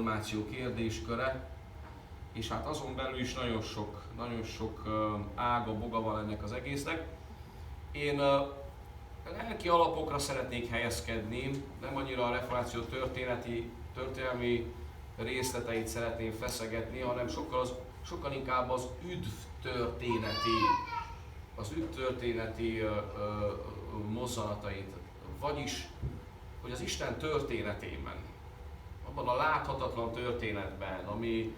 reformáció kérdésköre, és hát azon belül is nagyon sok ága, boga van ennek az egésznek. Én lelki alapokra szeretnék helyezkedni, nem annyira a reformáció történelmi részleteit szeretném feszegetni, hanem sokkal inkább az üdvtörténeti mozzanatait. Vagyis, hogy az Isten történetében, abban a láthatatlan történetben, ami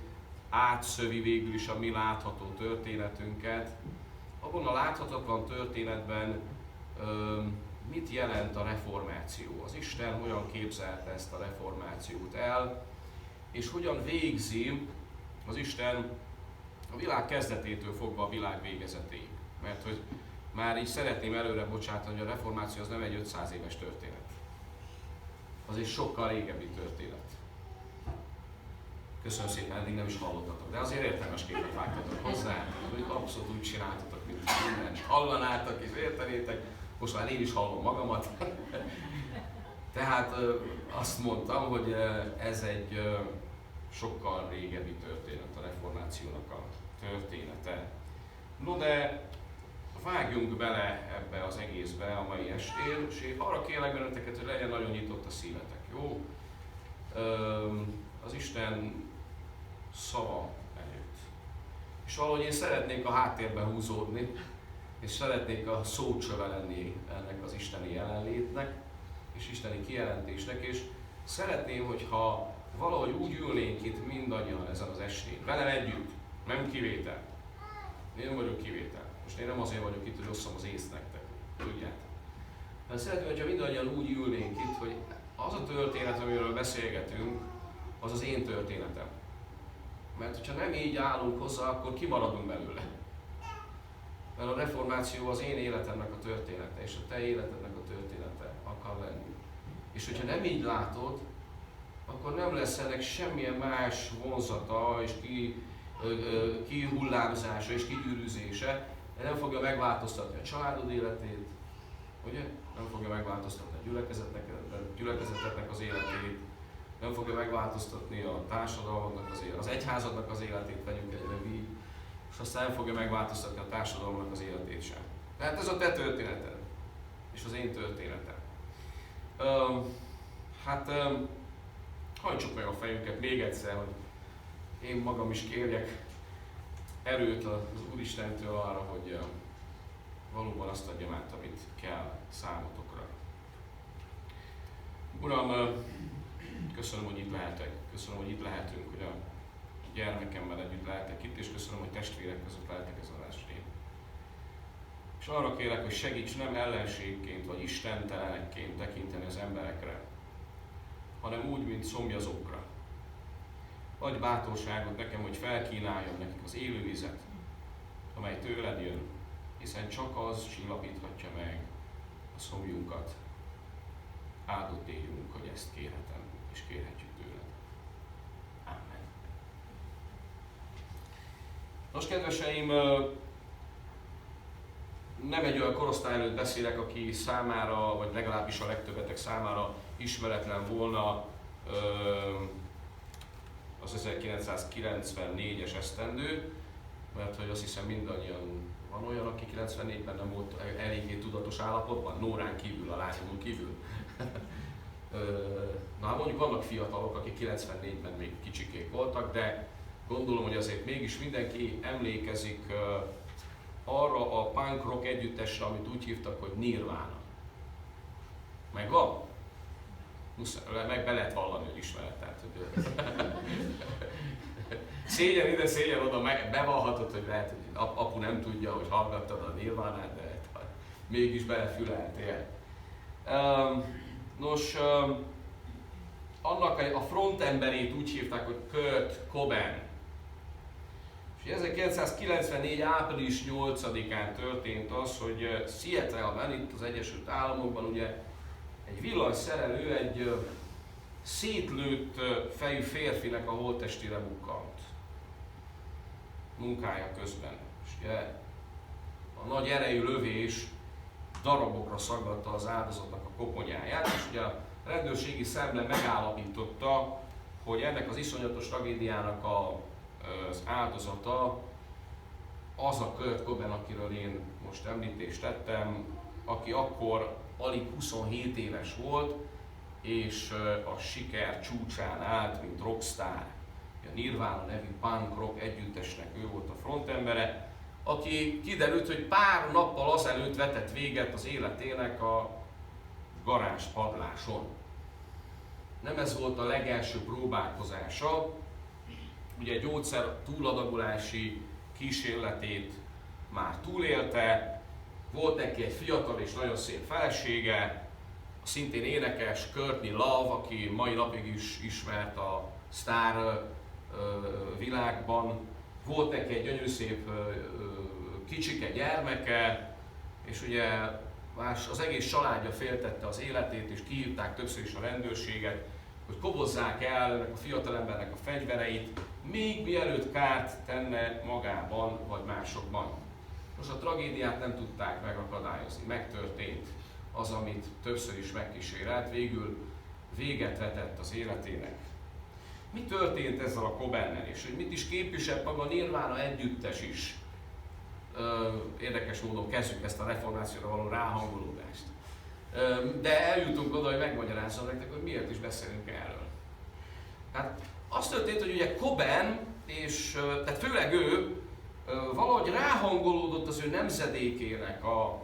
átszövi végül is a mi látható történetünket, abban a láthatatlan történetben mit jelent a reformáció? Az Isten hogyan képzelte ezt a reformációt el, és hogyan végzi az Isten a világ kezdetétől fogva a világ végezetéig. Mert hogy már így szeretném előre bocsátani, hogy a reformáció az nem egy 500 éves történet. Az egy sokkal régebbi történet. Köszönöm szépen, eddig nem is hallottatok, de azért értelmesképpen vágtatok hozzá, hogy abszolút úgy csináltatok, mint mindent hallanátok és értenétek. Most már én is hallom magamat. Tehát azt mondtam, hogy ez egy sokkal régebbi történet, a reformációnak a története. No de vágjunk bele ebbe az egészbe a mai estén, és arra kérlek benneteket, hogy legyen nagyon nyitott a szívetek, jó? Az Isten szava előtt. És valahogy én szeretnék a háttérbe húzódni, és szeretnék a szócsöve lenni ennek az isteni jelenlétnek, és isteni kijelentésnek, és szeretném, hogyha valahogy úgy ülnénk itt mindannyian ezen az estén, velem együtt, nem kivétel. Én nem vagyok kivétel. Most én nem azért vagyok itt, hogy osszam az észt nektek, tudjátok. De szeretném, hogyha mindannyian úgy ülnénk itt, hogy az a történet, amiről beszélgetünk, az az én történetem. Mert hogyha nem így állunk hozzá, akkor kimaradunk belőle. Mert a reformáció az én életemnek a története, és a te életednek a története akar lenni. És hogyha nem így látod, akkor nem lesz ennek semmilyen más vonzata és kihullámzása és kigyűrűzése, de nem fogja megváltoztatni a családod életét, ugye? Nem fogja megváltoztatni a gyülekezeteknek az életét, nem fogja megváltoztatni a társadalomnak az életét, az egyházadnak az életét, vegyünk egyre így, és aztán nem fogja megváltoztatni a társadalomnak az életét sem. Tehát ez a te történeted, és az én történetem. Hajtsuk meg a fejünket még egyszer, hogy én magam is kérjek erőt az Úristentől arra, hogy valóban azt adjam át, amit kell számotokra. Uram, köszönöm, hogy itt lehetek, köszönöm, hogy itt lehetünk, hogy a gyermekemmel együtt lehetek itt, és köszönöm, hogy testvérek között lehetek ezen az estén. És arra kérlek, hogy segíts nem ellenségként vagy istentelenekként tekinteni az emberekre, hanem úgy, mint szomjazókra. Adj bátorságot nekem, hogy felkínáljam nekik az élő vizet, amely tőled jön, hiszen csak az csillapíthatja meg a szomjunkat. Áldott éljünk, hogy ezt kérhetem, és kérhetjük tőled. Amen. Nos, kedveseim, nem egy olyan korosztály előtt beszélek, aki számára, vagy legalábbis a legtöbbetek számára ismeretlen volna az 1994-es esztendő, mert hogy azt hiszem mindannyian van olyan, aki 94-ben nem volt eléggé tudatos állapotban, Nórán kívül, a lányomon kívül. Na mondjuk vannak fiatalok, akik 94-ben még kicsikék voltak, de gondolom, hogy azért mégis mindenki emlékezik arra a punk rock együttesre, amit úgy hívtak, hogy Nirvana. Megvan? Meg be lehet vallani, hogy ismered. Tehát, hogy szégyen ide, szégyen oda, bevallhatod, hogy lehet, hogy apu nem tudja, hogy hallgattad a Nirvánát, de mégis belefüleltél. Annak a frontemberét úgy hívták, hogy Kurt Cobain. És 1994. április 8-án történt az, hogy Seattle-ben, itt az Egyesült Államokban ugye egy villanyszerelő egy szétlőtt fejű férfinek a holttestére bukkant munkája közben. És ugye a nagy erejű lövés darabokra szaggatta az áldozatnak a koponyáját, és ugye a rendőrségi szemle megállapította, hogy ennek az iszonyatos tragédiának az áldozata az a Kurt Cobain, akiről én most említést tettem, aki akkor alig 27 éves volt, és a siker csúcsán állt, mint rockstar. A Nirvana nevű punk rock együttesnek ő volt a frontembere, aki kiderült, hogy pár nappal azelőtt vetett véget az életének a garázspadláson. Nem ez volt a legelső próbálkozása, ugye egy gyógyszer túladagolási kísérletét már túlélte, volt neki egy fiatal és nagyon szép felesége, a szintén énekes Courtney Love, aki mai napig is ismert a sztár világban, volt neki egy gyönyörű szép kicsike gyermeke, és ugye az egész családja féltette az életét, és kihívták többször is a rendőrséget, hogy kobozzák el ennek a fiatalembernek a fegyvereit, még mielőtt kárt tenne magában vagy másokban. Most a tragédiát nem tudták megakadályozni, megtörtént az, amit többször is megkísérelt, végül véget vetett az életének. Mi történt ezzel a Cobainnel, és hogy mit is képviselt maga a Nirvana együttes is? Érdekes módon kezdjük ezt a reformációra való ráhangolódást. De eljutunk oda, hogy megmagyarázzam nektek, hogy miért is beszélünk erről. Hát az történt, hogy ugye Cobain, és tehát főleg ő valahogy ráhangolódott az ő nemzedékének a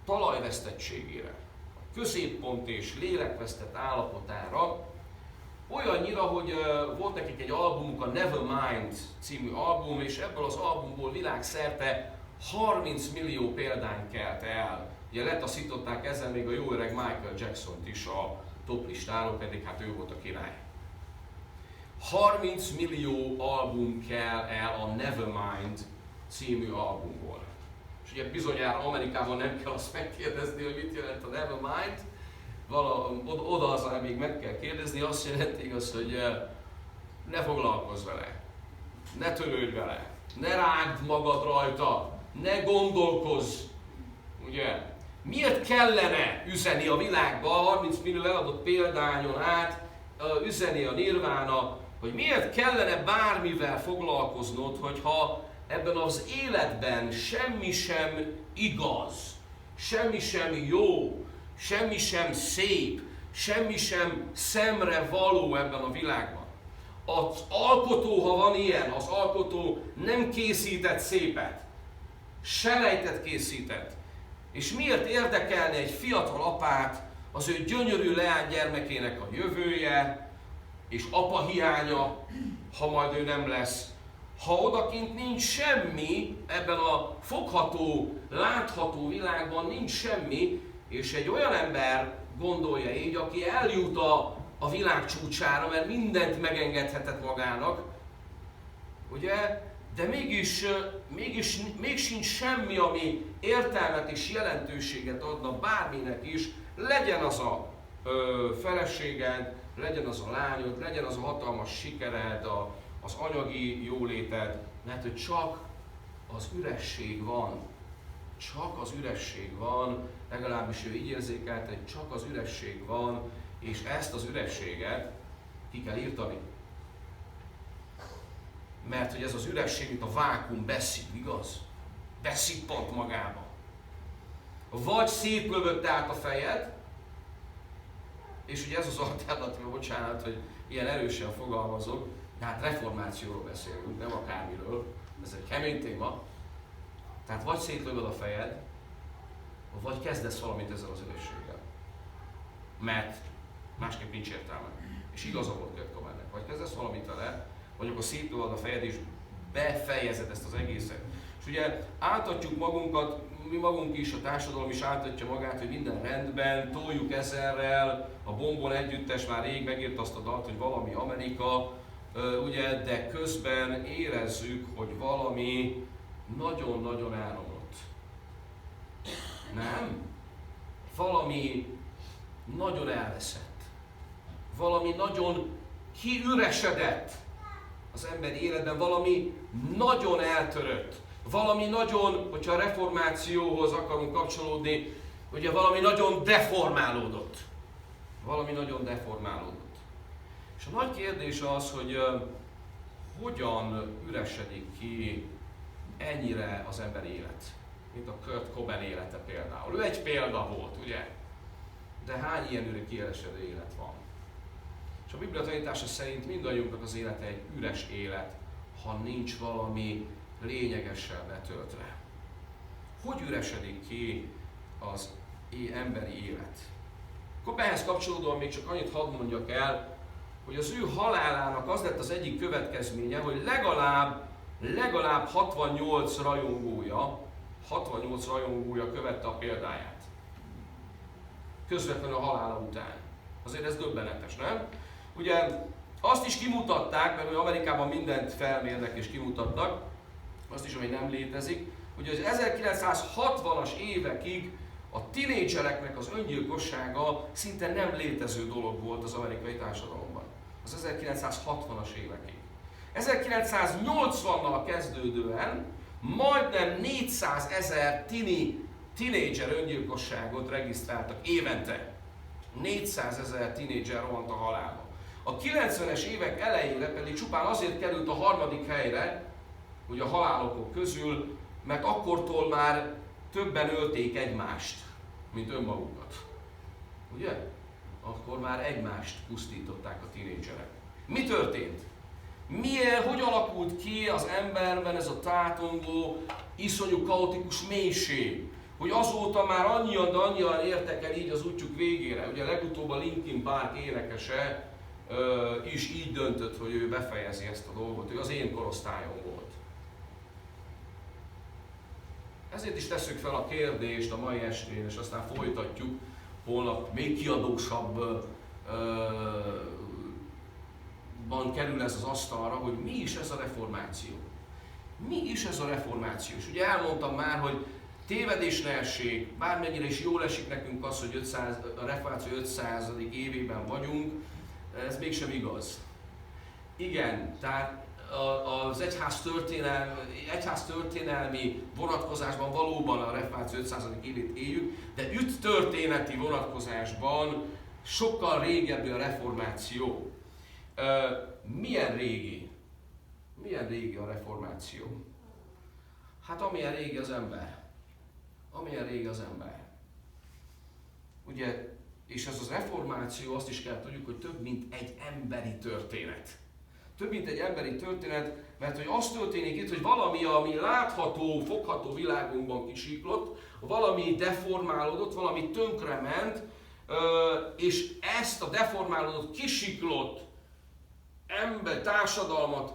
talajvesztettségére, a középpont és lélekvesztett állapotára, olyannyira, hogy volt nekik egy albumuk, a Nevermind című album, és ebből az albumból világszerte 30 millió példány kelt el. Ugye letaszították ezzel még a jó öreg Michael Jacksont is a top listáról, pedig hát ő volt a király. 30 millió album kell el a Nevermind című albumból. És ugye bizonyára Amerikában nem kell azt megkérdezni, hogy mit jelent a Nevermind. Oda aztán még meg kell kérdezni, azt jelenti igaz, hogy ne foglalkozz vele, ne törődj vele, ne rágd magad rajta, ne gondolkozz, ugye? Miért kellene üzeni a világba 30 millió eladott példányon át, üzeni a Nirvana, hogy miért kellene bármivel foglalkoznod, hogyha ebben az életben semmi sem igaz, semmi sem jó, semmi sem szép, semmi sem szemre való ebben a világban. Az alkotó, ha van ilyen, az alkotó nem készített szépet, selejtet készített. És miért érdekelne egy fiatal apát az ő gyönyörű leánygyermekének a jövője és apa hiánya, ha majd ő nem lesz, ha odakint nincs semmi, ebben a fogható, látható világban nincs semmi, és egy olyan ember gondolja így, aki eljut a világ csúcsára, mert mindent megengedhetett magának, ugye? De mégis sincs semmi, ami értelmet és jelentőséget adna bárminek is, legyen az a feleséged, legyen az a lányod, legyen az a hatalmas sikered, az anyagi jóléted, mert hogy csak az üresség van. Csak az üresség van, legalábbis ő így érzékelte, hogy csak az üresség van, és ezt az ürességet ki kell írtani. Mert hogy ez az üresség, mint a vákum beszív, igaz? Beszippant magába. Vagy szétlövött át a fejed, és ugye ez az alternatíva, bocsánat, hogy ilyen erősen fogalmazok, de hát reformációról beszélünk, nem akármiről, ez egy kemény téma. Tehát vagy szétlövöd a fejed, vagy kezdesz valamit ezzel az ürességgel. Mert másképp nincs értelme. És igaza volt Kurt Cobainnek. Vagy kezdesz valamit vele, vagy akkor szétlövöd a fejed és befejezed ezt az egészet. És ugye áltatjuk magunkat, mi magunk is, a társadalom is áltatja magát, hogy minden rendben, toljuk ezerrel, a Bombon együttes már rég megírta azt a dalt, hogy valami Amerika, ugye, de közben érezzük, hogy valami nagyon-nagyon elromlott. Nem? Valami nagyon elveszett. Valami nagyon kiüresedett az emberi életben, valami nagyon eltörött. Valami nagyon, hogyha a reformációhoz akarunk kapcsolódni, ugye valami nagyon deformálódott. Valami nagyon deformálódott. És a nagy kérdés az, hogy hogyan üresedik ki ennyire az emberi élet, mint a Kurt Cobain élete például. Ő egy példa volt, ugye? De hány ilyen kiüresedő élet van? És a Biblia tanítása szerint mindannyiunknak az élete egy üres élet, ha nincs valami lényegessel betöltve. Hogy üresedik ki az emberi élet? Akkor ehhez kapcsolódóan még csak annyit hadd mondjak el, hogy az ő halálának az lett az egyik következménye, hogy legalább 68 rajongója követte a példáját. Közvetlenül a halála után. Azért ez döbbenetes, nem? Ugye azt is kimutatták, mert Amerikában mindent felmérnek és kimutatnak, azt is, ami nem létezik, hogy az 1960-as évekig a tinédzsereknek az öngyilkossága szinte nem létező dolog volt az amerikai társadalomban. Az 1960-as évekig. 1980-nal kezdődően majdnem 400 000 tinédzser öngyilkosságot regisztráltak évente. 400 000 tinédzser rohant a halálba. A 90-es évek elejére pedig csupán azért került a 3. helyre, hogy a halálokok közül, mert akkortól már többen ölték egymást, mint önmagukat. Ugye? Akkor már egymást pusztították a tinédzserek. Mi történt? Hogy alakult ki az emberben ez a tátongó, iszonyú kaotikus mélység? Hogy azóta már annyian értek el így az útjuk végére. Ugye legutóbb a Linkin Park énekese is így döntött, hogy ő befejezi ezt a dolgot. Ő az én korosztályom volt. Ezért is tesszük fel a kérdést a mai estén, és aztán folytatjuk holnap még kiadósabban kerül ez az asztalra, hogy mi is ez a reformáció. Mi is ez a reformáció? És ugye elmondtam már, hogy tévedés ne essék, bármennyire is jól esik nekünk az, hogy a reformáció 500. évében vagyunk, ez mégsem igaz. Igen, tehát az egyház történelmi vonatkozásban valóban a reformáció 500. évét éljük, de ügytörténeti vonatkozásban sokkal régebbi a reformáció. Milyen régi? Milyen régi a reformáció? Hát amilyen régi az ember. Amilyen régi az ember. Ugye, és ez az reformáció, azt is kell tudjuk, hogy több mint egy emberi történet. Több mint egy emberi történet, mert hogy az történik itt, hogy valami, ami látható, fogható világunkban kisiklott, valami deformálódott, valami tönkrement, és ezt a deformálódott, kisiklott társadalmat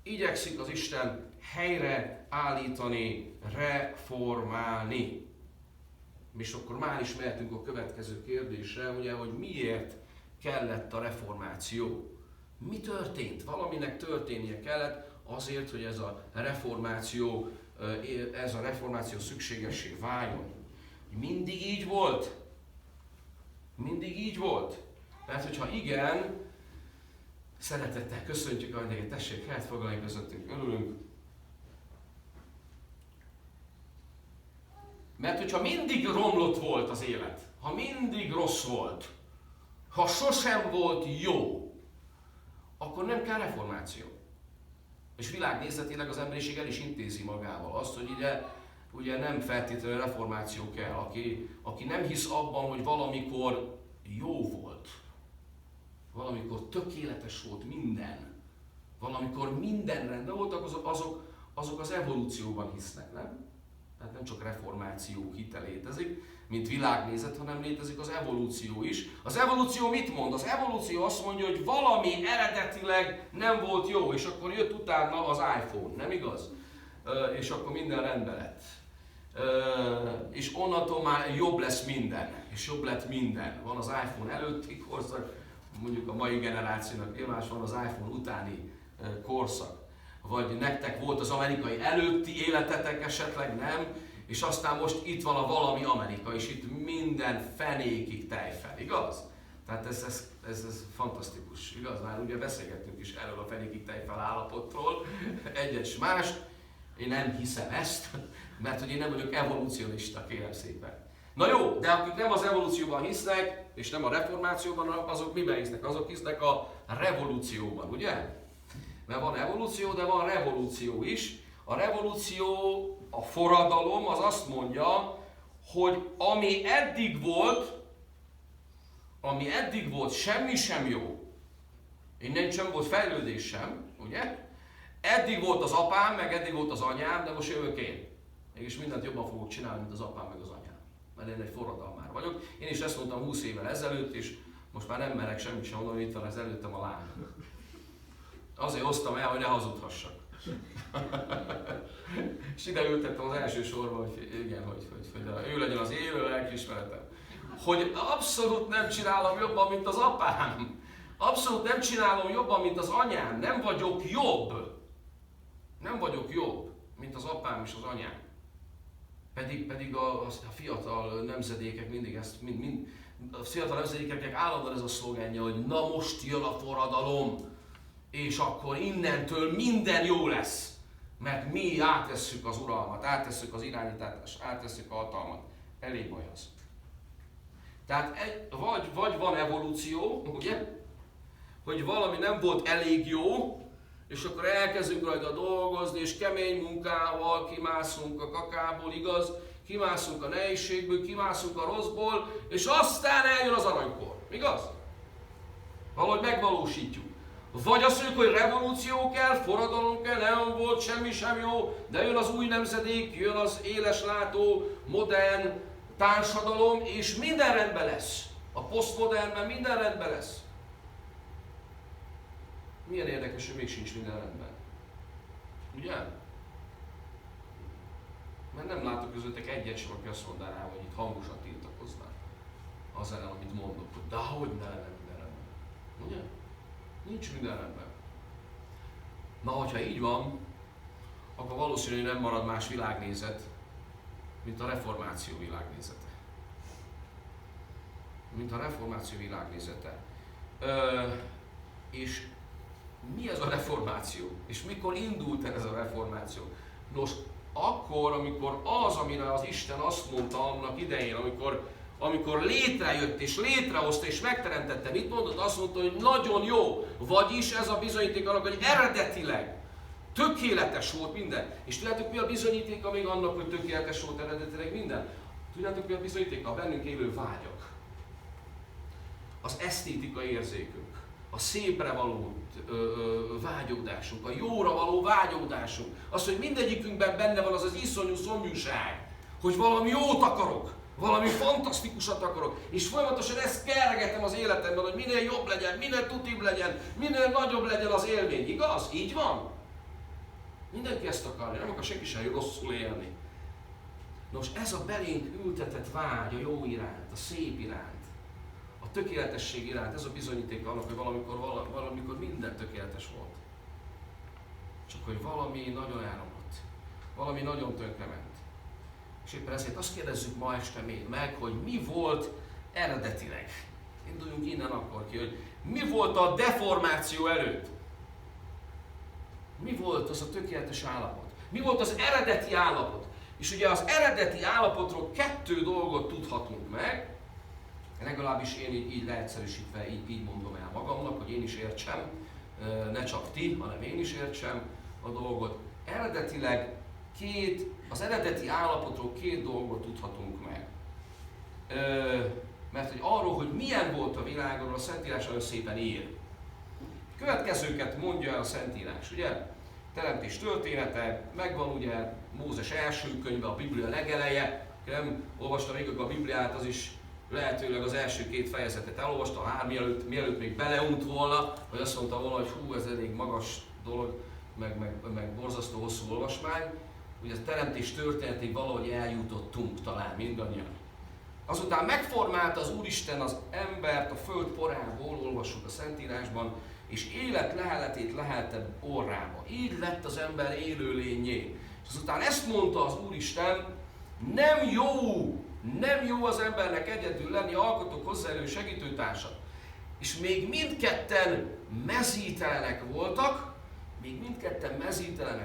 igyekszik az Isten helyre állítani, reformálni. És akkor már is mehetünk a következő kérdésre, ugye, hogy miért kellett a reformáció. Mi történt? Valaminek történnie kellett azért, hogy ez a reformáció szükségessé váljon. Mindig így volt? Mindig így volt? Mert hogyha igen, szeretettel köszöntjük a vendéget, tessék helyet foglalni közöttünk, örülünk. Mert hogyha mindig romlott volt az élet, ha mindig rossz volt, ha sosem volt jó, akkor nem kell reformáció. És világnézetileg az emberiség el is intézi magával azt, hogy ugye nem feltétlenül reformáció kell, aki nem hisz abban, hogy valamikor jó volt, valamikor tökéletes volt minden, valamikor minden rendben volt, azok az evolúcióban hisznek, nem? Tehát nem csak reformáció hite létezik, mint világnézet, hanem létezik az evolúció is. Az evolúció mit mond? Az evolúció azt mondja, hogy valami eredetileg nem volt jó, és akkor jött utána az iPhone, nem igaz? És akkor minden rendben lett. És onnantól már jobb lesz minden, és jobb lett minden. Van az iPhone előtti korszak, mondjuk a mai generációnak nyilván van az iPhone utáni korszak. Vagy nektek volt az amerikai előtti életetek esetleg, nem? És aztán most itt van a valami Amerika, és itt minden fenékig tejfel, igaz? Tehát ez fantasztikus, igaz? Már ugye beszélgettünk is erről a fenékig tejfel állapotról, egyet s mást. Én nem hiszem ezt, mert hogy én nem vagyok evolúcionista, kérem szépen. Na jó, de akik nem az evolúcióban hisznek, és nem a reformációban, azok miben hisznek? Azok hisznek a revolúcióban, ugye? Mert van evolúció, de van revolúció is. A revolúció, a forradalom az azt mondja, hogy ami eddig volt, semmi sem jó. Innen sem volt fejlődés sem, ugye? Eddig volt az apám, meg eddig volt az anyám, de most jövök én. Mégis mindent jobban fogok csinálni, mint az apám, meg az anyám. Mert én egy forradalmár vagyok. Én is ezt mondtam 20 évvel ezelőtt, és most már nem merek semmit sem mondani, itt van az előttem a lány. Azért hoztam el, hogy ne hazudhassak. És ide ültettem az első sorba, hogy igen, hogy ő legyen az élő lelkiismeretem. Hogy abszolút nem csinálom jobban, mint az apám. Abszolút nem csinálom jobban, mint az anyám. Nem vagyok jobb. Nem vagyok jobb, mint az apám és az anyám. Pedig a fiatal nemzedékek mindig ezt, a fiatal nemzedékeknek állandóan ez a szlogenje, hogy na most jön a forradalom, és akkor innentől minden jó lesz. Mert mi átvesszük az uralmat, átvesszük az irányítást, átvesszük a hatalmat. Elég baj az. Tehát vagy van evolúció, ugye? Hogy valami nem volt elég jó, és akkor elkezdünk rajta dolgozni, és kemény munkával kimászunk a kakából, igaz? Kimászunk a nehézségből, kimászunk a rosszból, és aztán eljön az aranykor, igaz? Valahogy megvalósítjuk. Vagy azt mondjuk, hogy revolúció kell, forradalom kell, nem volt semmi sem jó, de jön az új nemzedék, jön az éleslátó, modern társadalom, és minden rendben lesz. A posztmodernben minden rendben lesz. Milyen érdekes, hogy még sincs minden rendben. Ugye? Mert nem látok közöttek egyet sem, aki azt mondaná rá, hogy itt hangosan tiltakoznak az ellen, amit mondok, hogy de hogy ne lenne minden rendben. Ugye? Nincs minden rendben. Na, hogyha így van, akkor valószínűleg nem marad más világnézet, mint a reformáció világnézete. Mint a reformáció világnézete. És mi ez a reformáció? És mikor indult el ez a reformáció? Nos, akkor, amikor az, amire az Isten azt mondta annak idején, amikor létrejött és létrehozta és megteremtette, mit mondott? Azt mondta, hogy nagyon jó, vagyis ez a bizonyíték annak, hogy eredetileg tökéletes volt minden. És tudjátok, mi a bizonyítéka még annak, hogy tökéletes volt eredetileg minden? Tudjátok, mi a bizonyítéka? A bennünk élő vágyak. Az esztétikai érzékünk, a szépre való vágyódásunk, a jóra való vágyódásunk. Az, hogy mindegyikünkben benne van az az iszonyú szomjúság, hogy valami jót akarok, valami fantasztikusat akarok, és folyamatosan ezt kergetem az életemben, hogy minél jobb legyen, minél tutibb legyen, minél nagyobb legyen az élmény. Igaz? Így van? Mindenki ezt akarja, nem akar senki sem rosszul élni. Nos, ez a belénk ültetett vágy a jó iránt, a szép iránt, a tökéletesség iránt, ez a bizonyíték annak, hogy valamikor minden tökéletes volt. Csak hogy valami nagyon elromlott, valami nagyon tönkrement. És éppen ezért azt kérdezzük ma este még meg, hogy mi volt eredetileg. Induljunk innen akkor ki, hogy mi volt a deformáció előtt. Mi volt az a tökéletes állapot? Mi volt az eredeti állapot? És ugye az eredeti állapotról 2 dolgot tudhatunk meg, legalábbis én így leegyszerűsítve így mondom el magamnak, hogy én is értsem, ne csak ti, hanem én is értsem a dolgot. Eredetileg az eredeti állapotról 2 dolgot tudhatunk meg. Mert hogy arról, hogy milyen volt a világról, a Szentírás nagyon szépen ír. Következőket mondja el a Szentírás, ugye? Teremtés története, megvan ugye Mózes első könyve, a Biblia legeleje. Nem olvastam végig a Bibliát, az is lehetőleg az első 2 fejezetet elolvasta, mielőtt még beleunt volna, vagy azt mondta volna, hogy hú, ez elég magas dolog, meg borzasztó hosszú olvasmány. Ugye a teremtés történetig valahogy eljutottunk talán mindannyian. Azután megformálta az Úristen az embert a föld porából, olvassuk a Szentírásban, és élet leheletét lehelte orrába. Így lett az ember élőlényé. És azután ezt mondta az Úristen, nem jó az embernek egyedül lenni, alkotok hozzá elő segítőtársat. És még mindketten mezítelenek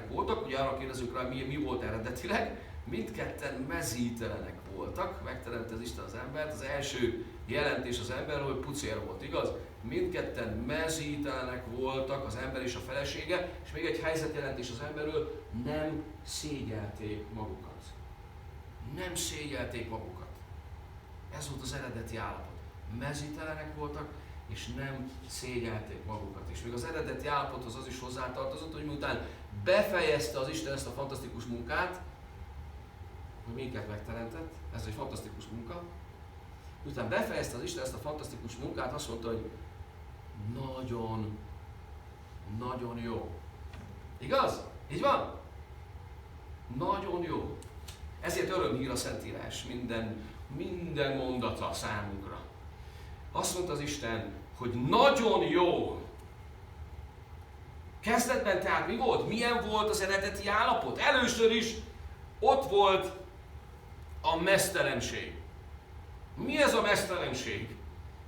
voltak, ugye arra kérdezünk rá, mi volt eredetileg, mindketten mezítelenek voltak, megteremtette az Isten az embert, az első jelentés az emberről, hogy pucér volt, igaz? mindketten mezítelenek voltak, az ember és a felesége, és még egy helyzetjelentés az emberről, nem szégyelték magukat. Nem szégyelték magukat. Ez volt az eredeti állapot. Mezítelenek voltak, és nem szégyelték magukat. És még az eredeti állapothoz az is hozzátartozott, hogy miután befejezte az Isten ezt a fantasztikus munkát, hogy minket megteremtett, ez egy fantasztikus munka, miután befejezte az Isten ezt a fantasztikus munkát, azt mondta, hogy nagyon, nagyon jó. Igaz? Így van? Nagyon jó. Ezért örömhír a Szentírás minden mondata számunkra. Azt mondta az Isten, hogy nagyon jó. Kezdetben tehát mi volt? Milyen volt az eredeti állapot? Először is ott volt a meztelenség. Mi ez a meztelenség?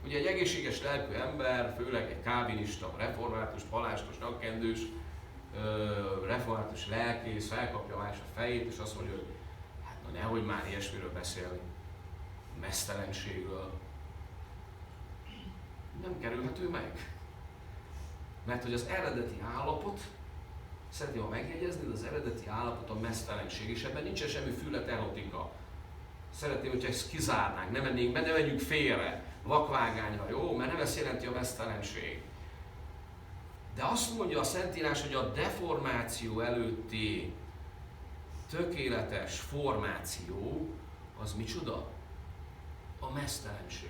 Ugye egy egészséges lelkű ember, főleg egy kávinista, református, palástos, nyakkendős, református lelkész felkapja más a fejét, és azt mondja, hogy hát na nehogy már ilyesmiről beszélni. Meztelenségről. Nem kerülhető meg. Mert hogy az eredeti állapot, szeretném, ha megjegyezni, az eredeti állapot a meztelenség, és ebben nincsen semmi füllet erotika. Szeretném, hogyha ezt kizárnánk, ne menjünk be, ne menjünk félre, vakvágányra, jó? Mert nem ezt jelenti a meztelenség. De azt mondja a Szentírás, hogy a deformáció előtti tökéletes formáció, az micsoda? A meztelenség.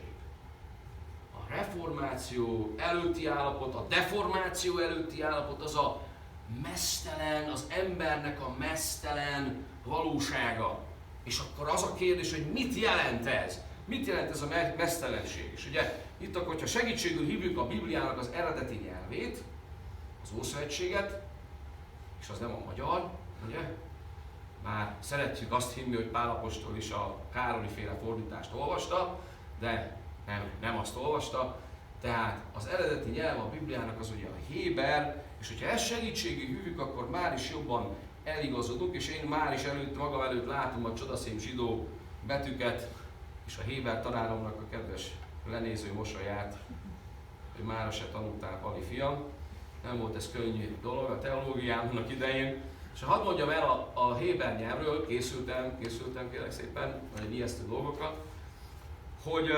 A reformáció előtti állapot, a deformáció előtti állapot az a meztelen, az embernek a meztelen valósága. És akkor az a kérdés, hogy mit jelent ez? Mit jelent ez a meztelenség? És ugye itt akkor, hogyha segítségül hívjuk a Bibliának az eredeti nyelvét, az Ószövetséget, és az nem a magyar, ugye? Már szeretjük azt hinni, hogy Pál apostol is a Károli féle fordítást olvasta, de nem azt olvasta. Tehát az eredeti nyelv a Bibliának az ugye a héber, és hogyha ezt segítségül hívjuk, akkor már is jobban eligazodunk, és én már is magam előtt látom a csodaszép zsidó betűket, és a héber tanáromnak a kedves lenéző mosolyát, hogy mára se tanultál, Pali fiam. Nem volt ez könnyű dolog a teológiámnak idején. És hadd mondjam el a héber nyelvről, készültem kérlek szépen, nagyon ijesztő dolgokat, hogy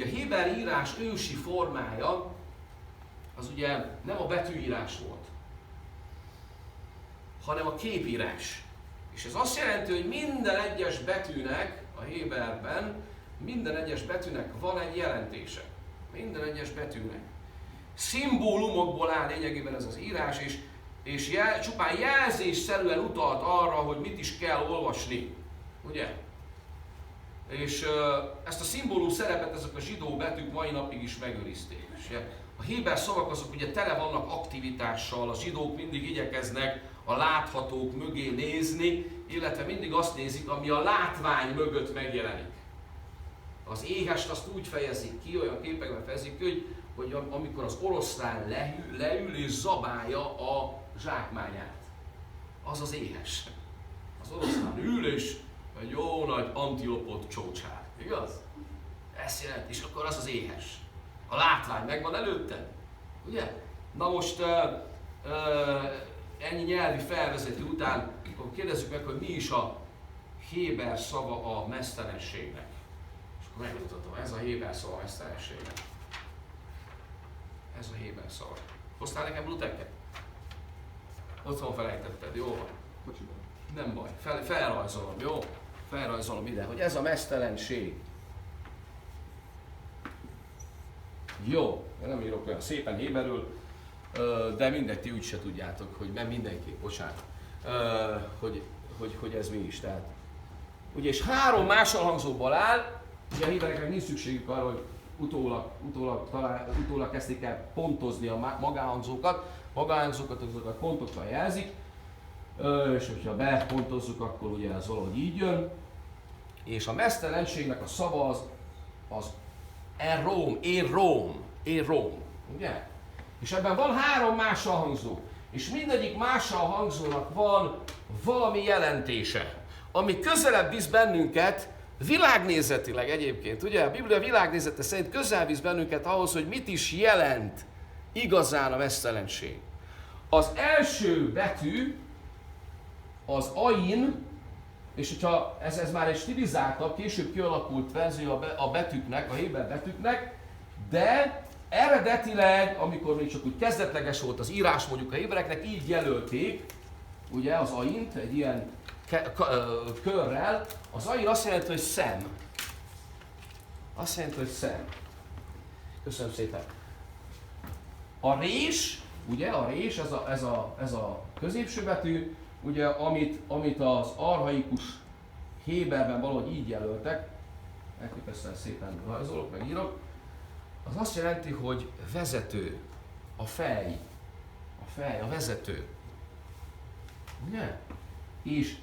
a héber írás ősi formája az ugye nem a betűírás volt, hanem a képírás. És ez azt jelenti, hogy minden egyes betűnek a héberben, minden egyes betűnek van egy jelentése. Minden egyes betűnek. Szimbólumokból áll lényegében ez az írás, és csupán jelzésszerűen utalt arra, hogy mit is kell olvasni. Ugye? És ezt a szimbólum szerepet ezek a zsidó betűk mai napig is megőrizték. A héber szavak azok ugye tele vannak aktivitással, a zsidók mindig igyekeznek a láthatók mögé nézni, illetve mindig azt nézik, ami a látvány mögött megjelenik. Az éhest azt úgy fejezik ki, olyan képekben fejezik ki, hogy amikor az oroszlán leül és zabálja a zsákmányát. Az az éhes. Az oroszlán ül és egy jó nagy antilopot csócsál. Igaz? Ezt jelenti, és akkor az az éhes. A látvány megvan előtte. Ugye? Na most ennyi nyelvi felvezető után akkor kérdezzük meg, hogy mi is a héber szava a meztelenségnek. És akkor megmutatom, ez a héber szava a meztelenségnek. Ez a héber szava. Hoztál nekem bluteket? Otthon felejtetted, jó van? Nem baj, felrajzolom, jó? Felrajzolom ide, hogy ez a meztelenség. Jó, nem írok olyan szépen héberül, de mindegy, ti úgyse tudjátok, hogy nem mindenki, bocsánat, hogy ez mi is. Tehát, ugye, és 3 másolhangzóból áll, ugye a hébereknek nincs szükségük arra, hogy utólag kezdték el pontozni a magánhangzókat. Magánhangzókat azokat pontokkal jelzik, és hogyha bepontozzuk, akkor ugye ez valahogy így jön. És a meztelenségnek a szava az Róm, ugye? És ebben van 3 másolhangzó, és mindegyik másolhangzónak van valami jelentése, ami közelebb visz bennünket Világnézetileg egyébként, ugye a Biblia világnézete szerint közel visz bennünket ahhoz, hogy mit is jelent igazán a mesztelenség. Az első betű, az ain, és hogyha ez már egy stilizáltabb, később kialakult verzió a betűknek, a héber betűknek, de eredetileg, amikor még csak úgy kezdetleges volt az írás mondjuk a hébereknek, így jelölték, ugye az aint, egy ilyen körrel, az ain azt jelenti, hogy szem. Azt jelenti, hogy szem. Köszönöm szépen. A rés, ugye a rés, ez a középső betű, ugye amit az archaikus héberben valahogy így jelöltek, elképesztően szépen rajzolok, meg írok, az azt jelenti, hogy vezető, a fej, a vezető. Ugye? És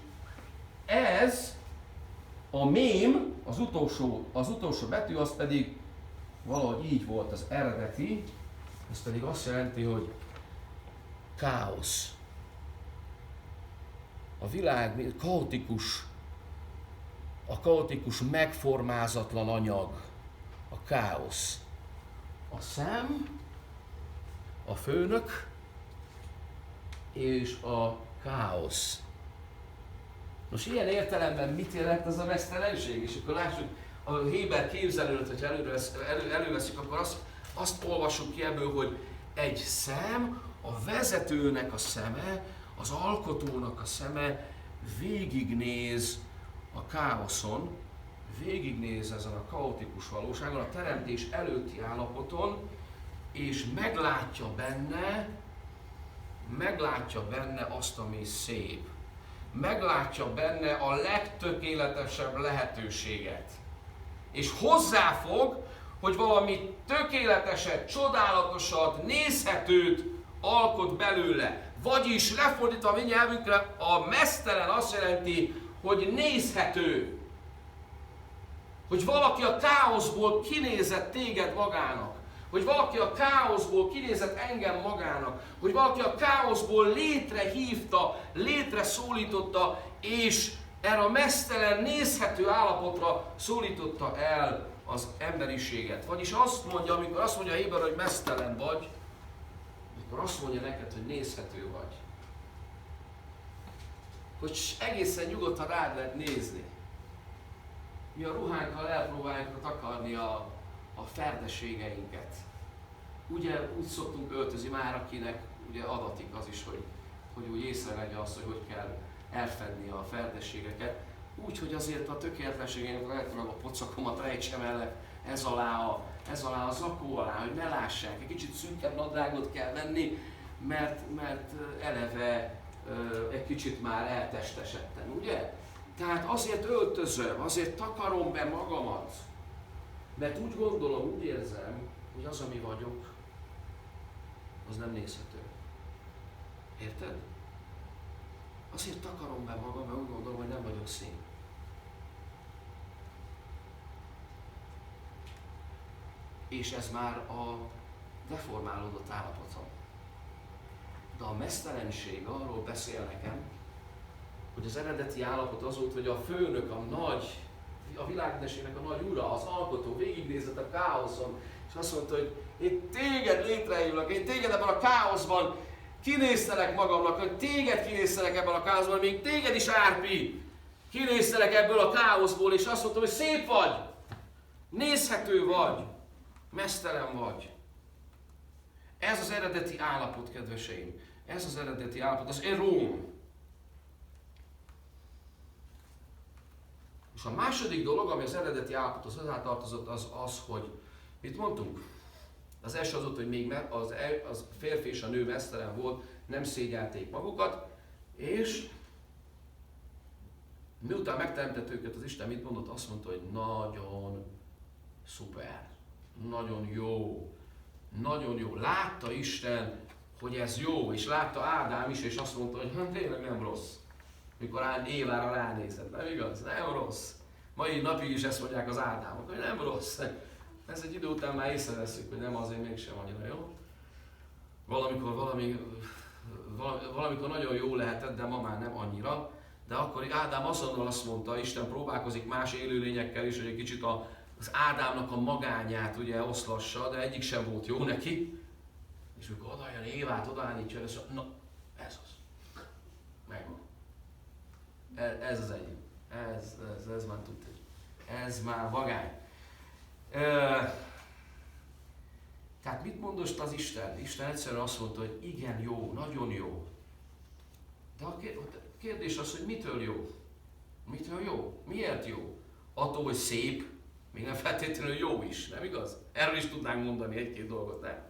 ez a mém, az utolsó betű, az pedig valahogy így volt az eredeti, ez pedig azt jelenti, hogy káosz. A világ kaotikus, megformázatlan anyag, a káosz. A szem, a főnök és a káosz. Most ilyen értelemben mit jelent ez a mesztelenség? És akkor lássuk, a héber képzelőt, hogyha előveszünk, akkor azt olvassuk ki ebből, hogy egy szem, a vezetőnek a szeme, az alkotónak a szeme végignéz a káoszon, végignéz ezen a kaotikus valóságon, a teremtés előtti állapoton, és meglátja benne azt, ami szép. Meglátja benne a legtökéletesebb lehetőséget. És hozzáfog, hogy valami tökéleteset, csodálatosat, nézhetőt alkot belőle. Vagyis lefordítva a mi nyelvünkre, a mesztelen azt jelenti, hogy nézhető. Hogy valaki a káoszból kinézett téged magának. Hogy valaki a káoszból kinézett engem magának. Hogy valaki a káoszból létrehívta, létre szólította, és erre a mesztelen, nézhető állapotra szólította el az emberiséget. Vagyis azt mondja, amikor azt mondja a héber, hogy mesztelen vagy, akkor azt mondja neked, hogy nézhető vagy. Hogy egészen nyugodtan rád lehet nézni. Mi a ruhánkkal elpróbáljuk takarni a ferdeségeinket. Ugye úgy szoktunk öltözni már, akinek ugye adatik az is, hogy úgy észrevegye azt, hogy kell elfedni a ferdességeket. Úgy, hogy azért a tökéletlenségeimet, lehetőleg a pocakomat rejtsem el ez alá a zakó alá, hogy ne lássák. Egy kicsit szűkebb nadrágot kell venni, mert eleve egy kicsit már eltestesedtem, ugye? Tehát azért öltözöm, azért takarom be magamat, mert úgy gondolom, úgy érzem, hogy az, ami vagyok, az nem nézhető. Érted? Azért takarom be magam, mert úgy gondolom, hogy nem vagyok szép. És ez már a deformálódott állapotom. De a mesztelenség arról beszél nekem, hogy az eredeti állapot az volt, hogy a főnök, a világnesének a nagy ura, az alkotó végignézett a káoszon, és azt mondta, hogy én téged létrehívlak, én téged ebben a káoszban kinéztelek magamnak, hogy téged kinéztelek ebben a káoszban, még téged is, Árpi, kinéztelek ebből a káoszból, és azt mondtam, hogy szép vagy, nézhető vagy, mesztelen vagy. Ez az eredeti állapot, kedveseim. Ez az eredeti állapot, az eróm. És a második dolog, ami az eredeti állapothoz hozzátartozott, az, hogy mit mondtunk? Az első az ott, hogy még az férfi és a nő mesztelen volt, nem szégyelték magukat, és miután megteremtett őket az Isten, mit mondott? Azt mondta, hogy nagyon szuper, nagyon jó, nagyon jó. Látta Isten, hogy ez jó, és látta Ádám is, és azt mondta, hogy tényleg nem rossz. Mikor Évára ránézett, nem igaz? Nem rossz. Mai napig is ezt mondják az Ádámok, hogy nem rossz. Ez egy idő után már észreveszünk, hogy nem, azért mégsem annyira jó. Valamikor nagyon jó lehetett, de ma már nem annyira. De akkor Ádám azonnal azt mondta, Isten próbálkozik más élőlényekkel is, hogy egy kicsit az Ádámnak a magányát ugye oszlassa, de egyik sem volt jó neki. És amikor odajön Évát, odaállítja, és na, ez az. Megvan. Ez az enyém. Ez már tudja. Ez már vagány. Tehát mit mond most az Isten? Isten egyszerűen azt mondta, hogy igen, jó, nagyon jó. De a kérdés az, hogy mitől jó? Mitől jó? Miért jó? Attól, hogy szép, még nem feltétlenül jó is, nem igaz? Erről is tudnánk mondani egy-két dolgot, nem?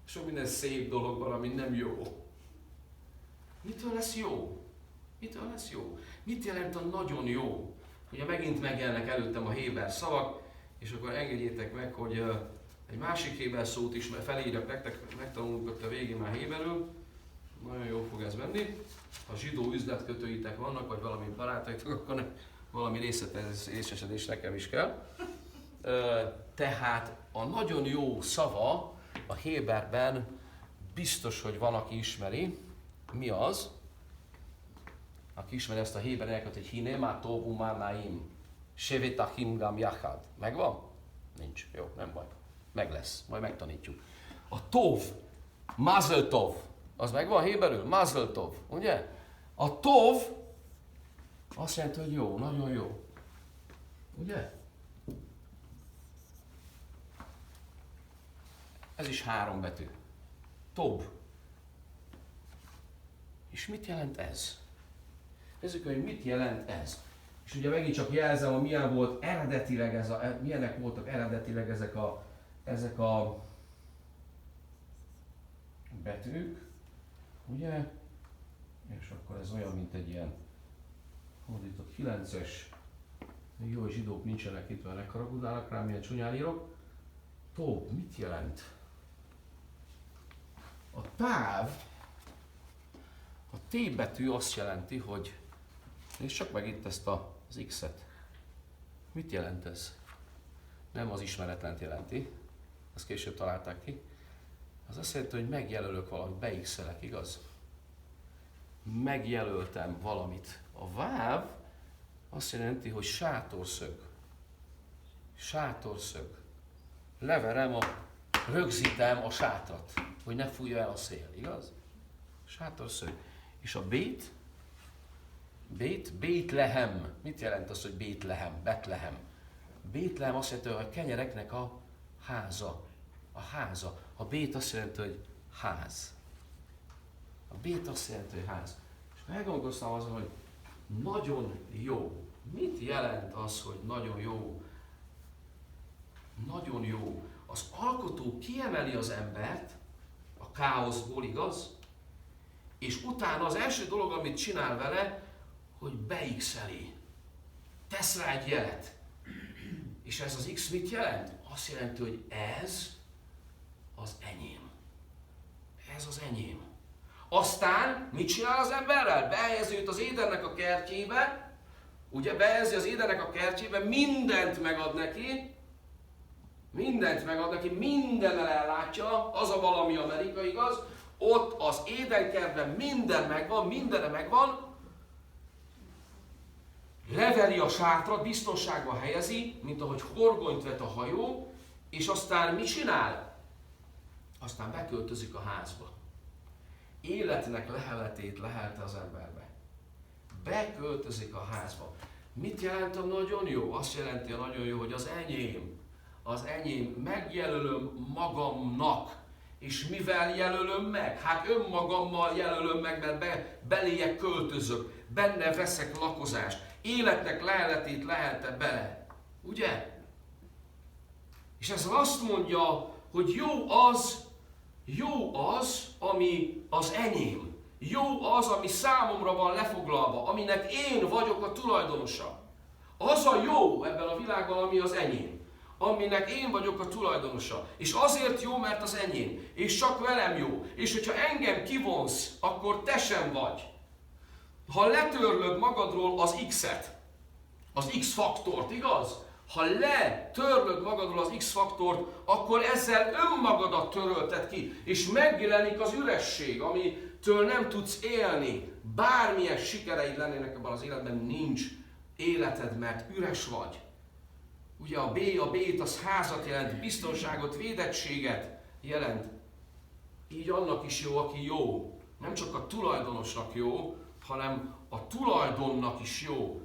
Sok minden szép dolog van, ami nem jó. Mitől lesz jó? Mitől lesz jó? Mit jelent a nagyon jó? Ugye megint megjelennek előttem a héber szavak, és akkor engedjétek meg, hogy egy másik héber szót is felírjak nektek, megtanulunk ott a végén már héberül. Nagyon jó fog ez menni. Ha zsidó üzletkötőitek vannak, vagy valami barátaitok, akkor valami részesedés nekem is kell. Tehát a nagyon jó szava a héberben biztos, hogy van, aki ismeri. Mi az? Aki ismeri ezt a héber nyelvet, hogy hinema tovu manaim, shevetachim gam yachad. Megvan? Nincs. Jó, nem baj. Meg lesz. Majd megtanítjuk. A tov, mazel tov. Az megvan héberül? Mazel tov. Ugye? A tov azt jelenti, hogy jó, nagyon jó. Ugye? Ez is 3 betű. Tov. És mit jelent ez? Nézzük, hogy mit jelent ez. És ugye megint csak jelzem, hogy milyen volt eredetileg milyenek voltak eredetileg ezek a betűk. Ugye? És akkor ez olyan, mint egy ilyen fordított 9-es. Jó, hogy zsidók nincsenek itt, mert megharagudálnak rám, milyen csúnyán írok. Tov, mit jelent? A táv, a T betű azt jelenti, hogy nézd csak meg itt ezt az X-et. Mit jelent ez? Nem az ismeretlent jelenti, azt később találták ki. Az azt jelenti, hogy megjelölök valamit, beixelek, igaz? Megjelöltem valamit. A váv azt jelenti, hogy sátorszög. Sátorszög. Leverem, rögzítem a sátrat, hogy ne fújja el a szél, igaz? Sátorszög. És a Bétlehem. Mit jelent az, hogy Bétlehem? Betlehem. Bétlehem azt jelenti, hogy a kenyereknek a háza. A háza. A bét azt jelenti, hogy ház. A bét azt jelenti, hogy ház. És elgondolkoztam azon, hogy nagyon jó. Mit jelent az, hogy nagyon jó? Nagyon jó. Az alkotó kiemeli az embert a káoszból, igaz? És utána az első dolog, amit csinál vele, hogy beixeli. Tesz rá egy jelet. És ez az X mit jelent? Azt jelenti, hogy ez az enyém. Ez az enyém. Aztán mit csinál az emberrel? Behelyezi őt az Édennek a kertjébe, ugye behelyezi az Édennek a kertjébe, mindent megad neki, mindennel ellátja, az a valami Amerika, igaz? Ott az Édenkertben mindene megvan, leveri a sátrat, biztonságba helyezi, mint ahogy horgonyt vet a hajó, és aztán mit csinál? Aztán beköltözik a házba. Életnek leheletét lehelte az emberbe. Beköltözik a házba. Mit jelent a nagyon jó? Azt jelenti a nagyon jó, hogy az enyém. Az enyém, megjelölöm magamnak. És mivel jelölöm meg? Hát önmagammal jelölöm meg, mert beléje költözök, benne veszek lakozást. Életnek leheletét lehelte bele. Ugye? És ezzel azt mondja, hogy jó az, ami az enyém. Jó az, ami számomra van lefoglalva, aminek én vagyok a tulajdonosa. Az a jó ebben a világban, ami az enyém. Aminek én vagyok a tulajdonosa. És azért jó, mert az enyém. És csak velem jó. És hogyha engem kivonsz, akkor te sem vagy. Ha letörlöd magadról az X-et, az X-faktort, igaz? Ha letörlöd magadról az X-faktort, akkor ezzel önmagadat törölted ki. És megjelenik az üresség, ami amitől nem tudsz élni. Bármilyen sikereid lennének ebben az életben, nincs életed, mert üres vagy. Ugye a B-t az házat jelent, biztonságot, védettséget jelent. Így annak is jó, aki jó. Nem csak a tulajdonosnak jó, hanem a tulajdonnak is jó.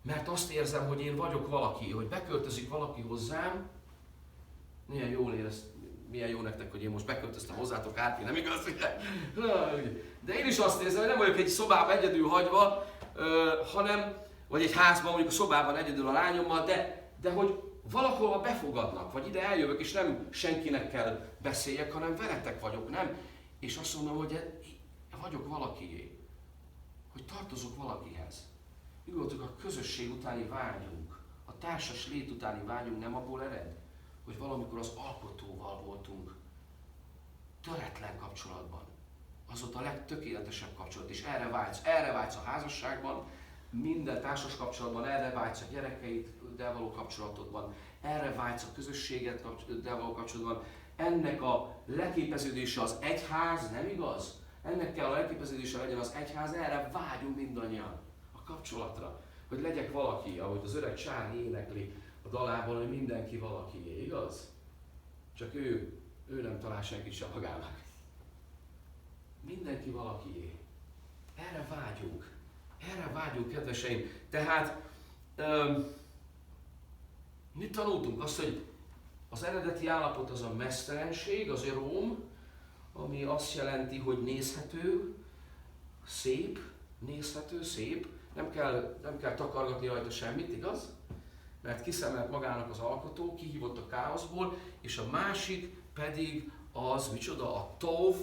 Mert azt érzem, hogy én vagyok valaki, hogy beköltözik valaki hozzám. Milyen jó nektek, hogy én most beköltöztem hozzátok át, nem igaz? De én is azt érzem, hogy nem vagyok egy szobában egyedül hagyva, vagy egy házban, mondjuk a szobában egyedül a lányommal, de hogy valahol befogadnak, vagy ide eljövök, és nem senkinek kell beszéljek, hanem veletek vagyok, nem? És azt mondom, hogy vagyok valakié, hogy tartozok valakihez. Mi voltunk a közösség utáni vágyunk, a társas lét utáni vágyunk nem abból ered, hogy valamikor az alkotóval voltunk töretlen kapcsolatban. Az volt a legtökéletesebb kapcsolat, és erre vágysz a házasságban, minden társas kapcsolatban, erre vágysz a gyerekeiddel való kapcsolatodban, erre vágysz a közösségeddel való kapcsolatban. Ennek a leképeződése az egyház, nem igaz? Ennek kell a leképeződése legyen az egyház, erre vágyunk mindannyian, a kapcsolatra. Hogy legyek valaki, ahogy az öreg Csárni énekli a dalában, hogy mindenki valakié, igaz? Csak ő nem talál senkit sem magának. Mindenki valakié. Erre vágyunk, kedveseim. Tehát mit tanultunk? Azt, hogy az eredeti állapot az a meztelenség, az öröm, ami azt jelenti, hogy nézhető, szép, nem kell takargatni rajta semmit, igaz? Mert kiszemelt magának az alkotó, kihívott a káoszból, és a másik pedig az, micsoda, a tov,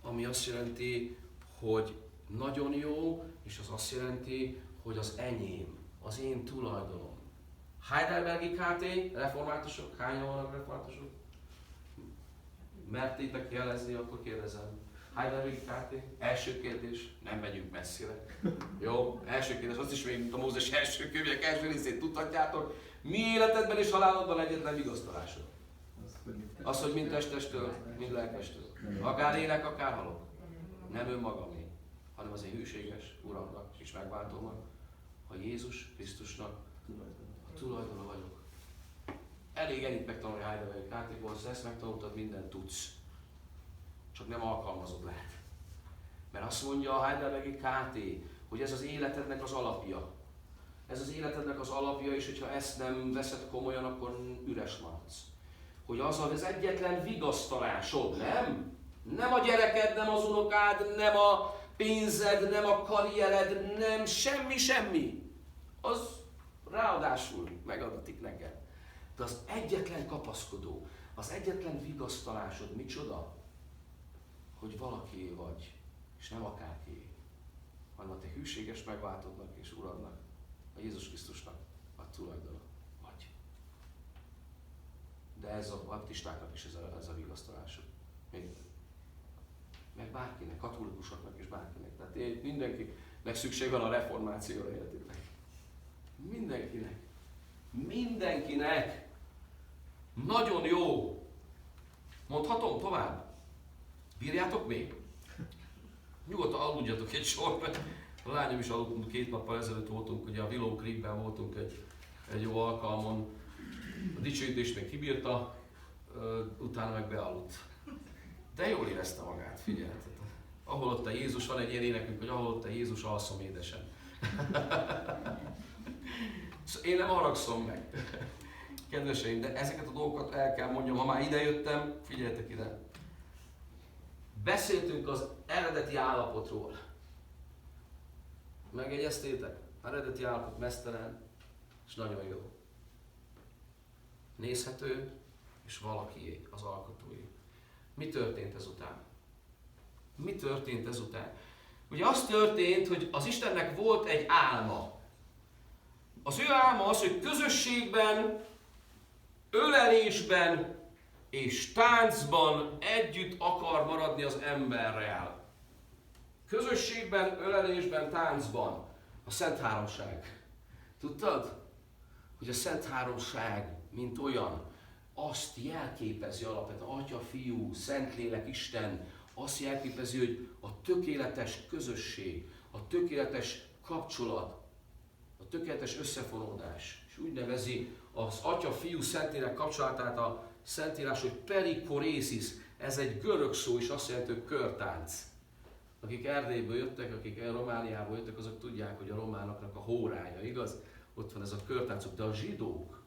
ami azt jelenti, hogy nagyon jó, és az azt jelenti, hogy az enyém, az én tulajdonom. Heidelbergi KT, reformátusok, hányan vannak reformátusok? Mertétek jelezni, akkor kérdezem. Heidelbergi KT, első kérdés, nem megyünk messzire. Jó, első kérdés, azt is még a Mózes első könyvek első részét tudhatjátok. Mi életedben és halálodban egyetlen vigasztalásod? Az, hogy mind testestől, mind lelkestől. Akár élek, akár halok. Nem önmagamé, hanem az én hűséges Uramnak és megváltómnak, ha Jézus Krisztusnak a tulajdona vagyok. Elég ennyit megtanulni Heidelbergi KT-ból, ezt megtanultad, mindent tudsz. Csak nem alkalmazod lehet. Mert azt mondja a Heidelbergi KT, hogy ez az életednek az alapja. Ez az életednek az alapja, és hogyha ezt nem veszed komolyan, akkor üres maradsz. Hogy az egyetlen vigasztalásod, nem? Nem a gyereked, nem az unokád, nem a pénzed, nem a karriered, nem semmi. Az ráadásul megadatik neked. De az egyetlen kapaszkodó, az egyetlen vigasztalásod micsoda? Hogy valakié vagy, és nem akárkié, hanem a te hűséges megváltodnak és Uradnak, a Jézus Krisztusnak a tulajdona vagy. De ez a baptistáknak is ez a vigasztalásuk. Meg bárkinek, katolikusoknak és bárkinek. Tehát mindenkinek szükség van a reformációra életében. Mindenkinek. Nagyon jó. Mondhatom tovább? Bírjátok még? Nyugodtan aludjatok egy sorban. A lányom is aludtunk, 2 nappal ezelőtt voltunk, ugye a Willow Creekben voltunk egy jó alkalmon. A dicsőítést még kibírta, utána meg bealudt. De jól érezte magát, figyelj. Ahol ott a Jézus, van egy ilyen énekünk, hogy ahol ott a Jézus, alszom édesen. Én nem haragszom meg. Kedveseim, de ezeket a dolgokat el kell mondjam, ha már idejöttem, figyeljetek ide. Beszéltünk az eredeti állapotról. Megjegyeztétek? Eredeti állapot meztelen, és nagyon jó. Nézhető, és valakié, az alkotói. Mi történt ezután? Ugye az történt, hogy az Istennek volt egy álma. Az ő álma az, hogy közösségben, ölelésben és táncban együtt akar maradni az emberrel. Közösségben, ölelésben, táncban. A Szent Háromság. Tudtad, hogy a Szent Háromság, mint olyan, azt jelképezi alapvetően Atya, Fiú, Szentlélek, Isten, azt jelképezi, hogy a tökéletes közösség, a tökéletes kapcsolat, a tökéletes összefonódás. És úgy nevezi az Atya, Fiú, Szentlélek kapcsolatát a Szentírás, hogy perikorészis. Ez egy görög szó, és azt jelenti, hogy körtánc. Akik Erdélyből jöttek, akik Romániából jöttek, azok tudják, hogy a románoknak a hórája, igaz? Ott van ez a körtáncok, de a zsidók,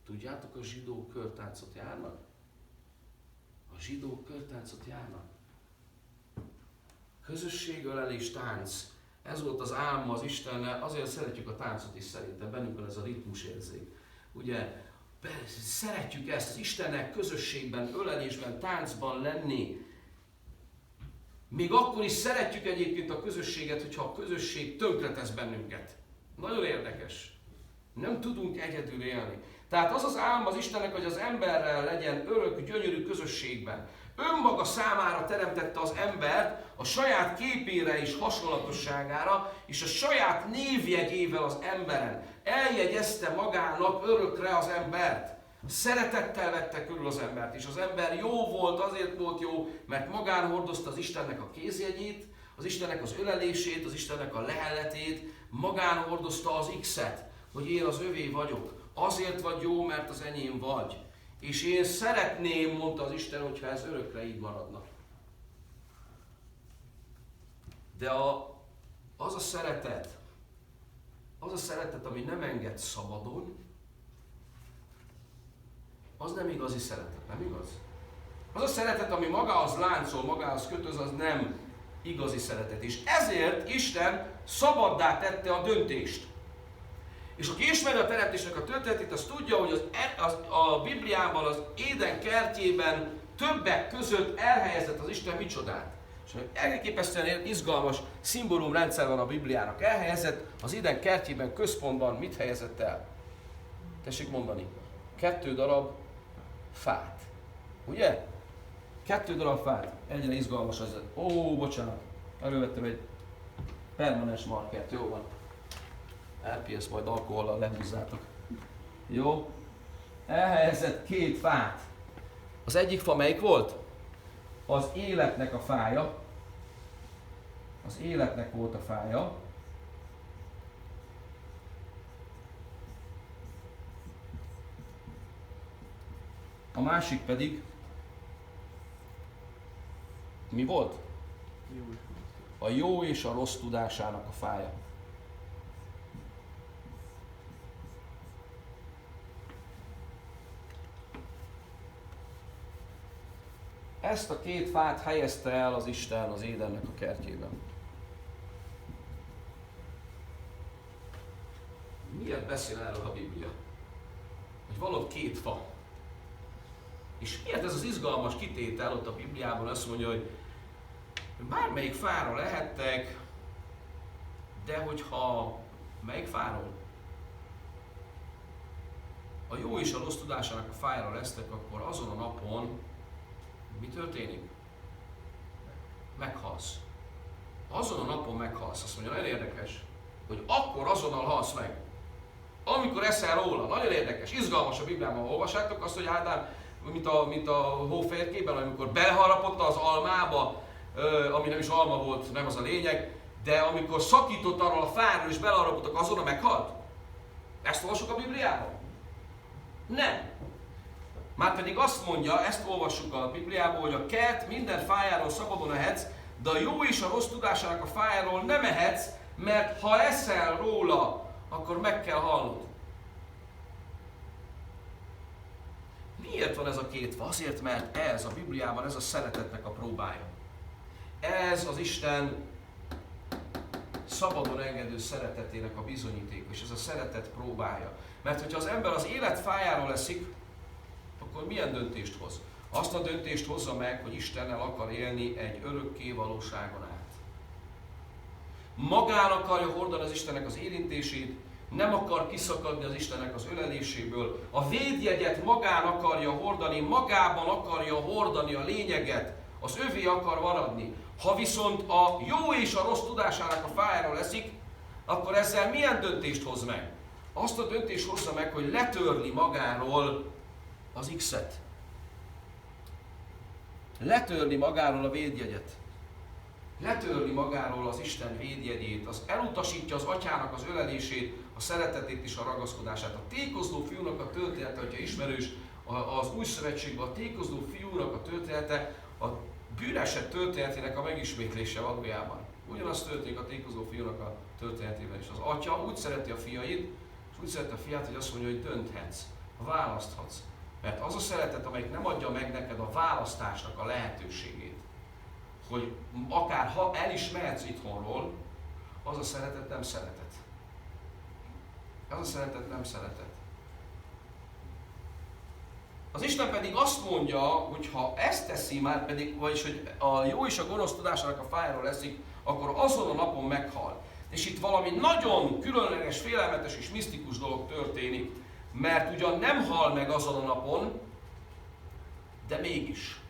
tudjátok, a zsidók körtáncot járnak? A zsidók körtáncot járnak. Közösségölelés, tánc. Ez volt az álma az Istennel, azért szeretjük a táncot is szerintem, bennünk van ez a ritmusérzék. Ugye, szeretjük ezt az Istennek közösségben, ölelésben, táncban lenni. Még akkor is szeretjük egyébként a közösséget, hogyha a közösség tönkretesz bennünket. Nagyon érdekes. Nem tudunk egyedül élni. Tehát az az álma az Istennek, hogy az emberrel legyen örök, gyönyörű közösségben. Önmaga számára teremtette az embert a saját képére és hasonlatosságára, és a saját névjegyével az emberen. Eljegyezte magának örökre az embert. Szeretettel vette körül az embert, és az ember jó volt, azért volt jó, mert magán hordozta az Istennek a kézjegyét, az Istennek az ölelését, az Istennek a lehelletét, magán hordozta az X-et, hogy én az övé vagyok. Azért vagy jó, mert az enyém vagy. És én szeretném, mondta az Isten, hogyha ez örökre így maradna. De az a szeretet, ami nem enged szabadon, az nem igazi szeretet, nem igaz? Az a szeretet, ami magához láncol, magához kötöz, az nem igazi szeretet. És ezért Isten szabaddá tette a döntést. És aki ismeri a teremtésnek a történetét, az tudja, hogy a Bibliában, az Éden kertjében többek között elhelyezett az Isten micsodát. És elképesztően izgalmas szimbólumrendszer van a Bibliának. Elhelyezett az Éden kertjében, központban mit helyezett el? Tessék mondani. 2 darab fát. Ugye? 2 darab fát. Egyre izgalmas az. Bocsánat. Elővettem egy permanens markert. Jó van. RPS majd alkohollal lehúzzátok. Jó? Elhelyezett 2 fát. Az egyik fa melyik volt? Az életnek a fája. Az életnek volt a fája. A másik pedig mi volt? A jó és a rossz tudásának a fája. Ezt a 2 fát helyezte el az Isten az Édennek a kertjében. Miért beszél erről a Biblia? Hogy van ott 2 fa. És miért ez az izgalmas kitétel ott a Bibliában azt mondja, hogy bármelyik fáról lehettek, de hogyha melyik fáról? A jó és a rossz tudásának a fájára lesztek, akkor azon a napon mi történik? Meghalsz. Azon a napon meghalsz. Azt mondja, nagyon érdekes, hogy akkor azonnal halsz meg. Amikor eszel róla, nagyon érdekes, izgalmas a Bibliában, olvassátok azt, hogy Ádám, mint a hóférkében, amikor beleharapott az almába, ami nem is alma volt, nem az a lényeg, de amikor szakított arról a fáról és beleharapottak, azonnal meghalt? Ezt olvassuk a Bibliában? Nem. Márpedig azt mondja, ezt olvassuk a Bibliában, hogy a kert minden fájáról szabadon ehetsz, de a jó és a rossz tudásának a fájáról nem ehetsz, mert ha eszel róla, akkor meg kell halnod. Miért van ez a 2 fa? Azért, mert ez a Bibliában, ez a szeretetnek a próbája. Ez az Isten szabadon engedő szeretetének a bizonyítéka, és ez a szeretet próbája. Mert hogyha az ember az élet fájáról eszik, akkor milyen döntést hoz? Azt a döntést hozza meg, hogy Istennel akar élni egy örökké valóságon át. Magán akarja hordani az Istennek az érintését, nem akar kiszakadni az Istennek az öleléséből. A védjegyet magán akarja hordani, magában akarja hordani a lényeget, az övé akar maradni. Ha viszont a jó és a rossz tudásának a fájáról leszik, akkor ezzel milyen döntést hoz meg? Azt a döntést hozza meg, hogy letörli magáról az X-et. letörni magáról a védjegyet. Letörni magáról az Isten védjegyét, az elutasítja az atyának az ölelését, a szeretetét és a ragaszkodását. A tékozló fiúnak a története, hogyha ismerős, az új szövetségben a tékozló fiúnak a története, a bűneset történetének a megismétlése valójában. Ugyanaz történik a tékozló fiúnak a történetében is. Az atya úgy szereti a fiait, és úgy szereti a fiát, hogy azt mondja, hogy dönthetsz, választhatsz. Mert az a szeretet, amelyik nem adja meg neked a választásnak a lehetőségét, hogy akár ha el is mehetsz itthonról, az a szeretet nem szeretet. Az a szeretet nem szeretet. Az Isten pedig azt mondja, hogy ha ezt teszi, már pedig, vagyis hogy a jó és a gonosz tudásának a fájáról leszik, akkor azon a napon meghal. És itt valami nagyon különleges, félelmetes és misztikus dolog történik, mert ugyan nem hal meg azon a napon, de mégis.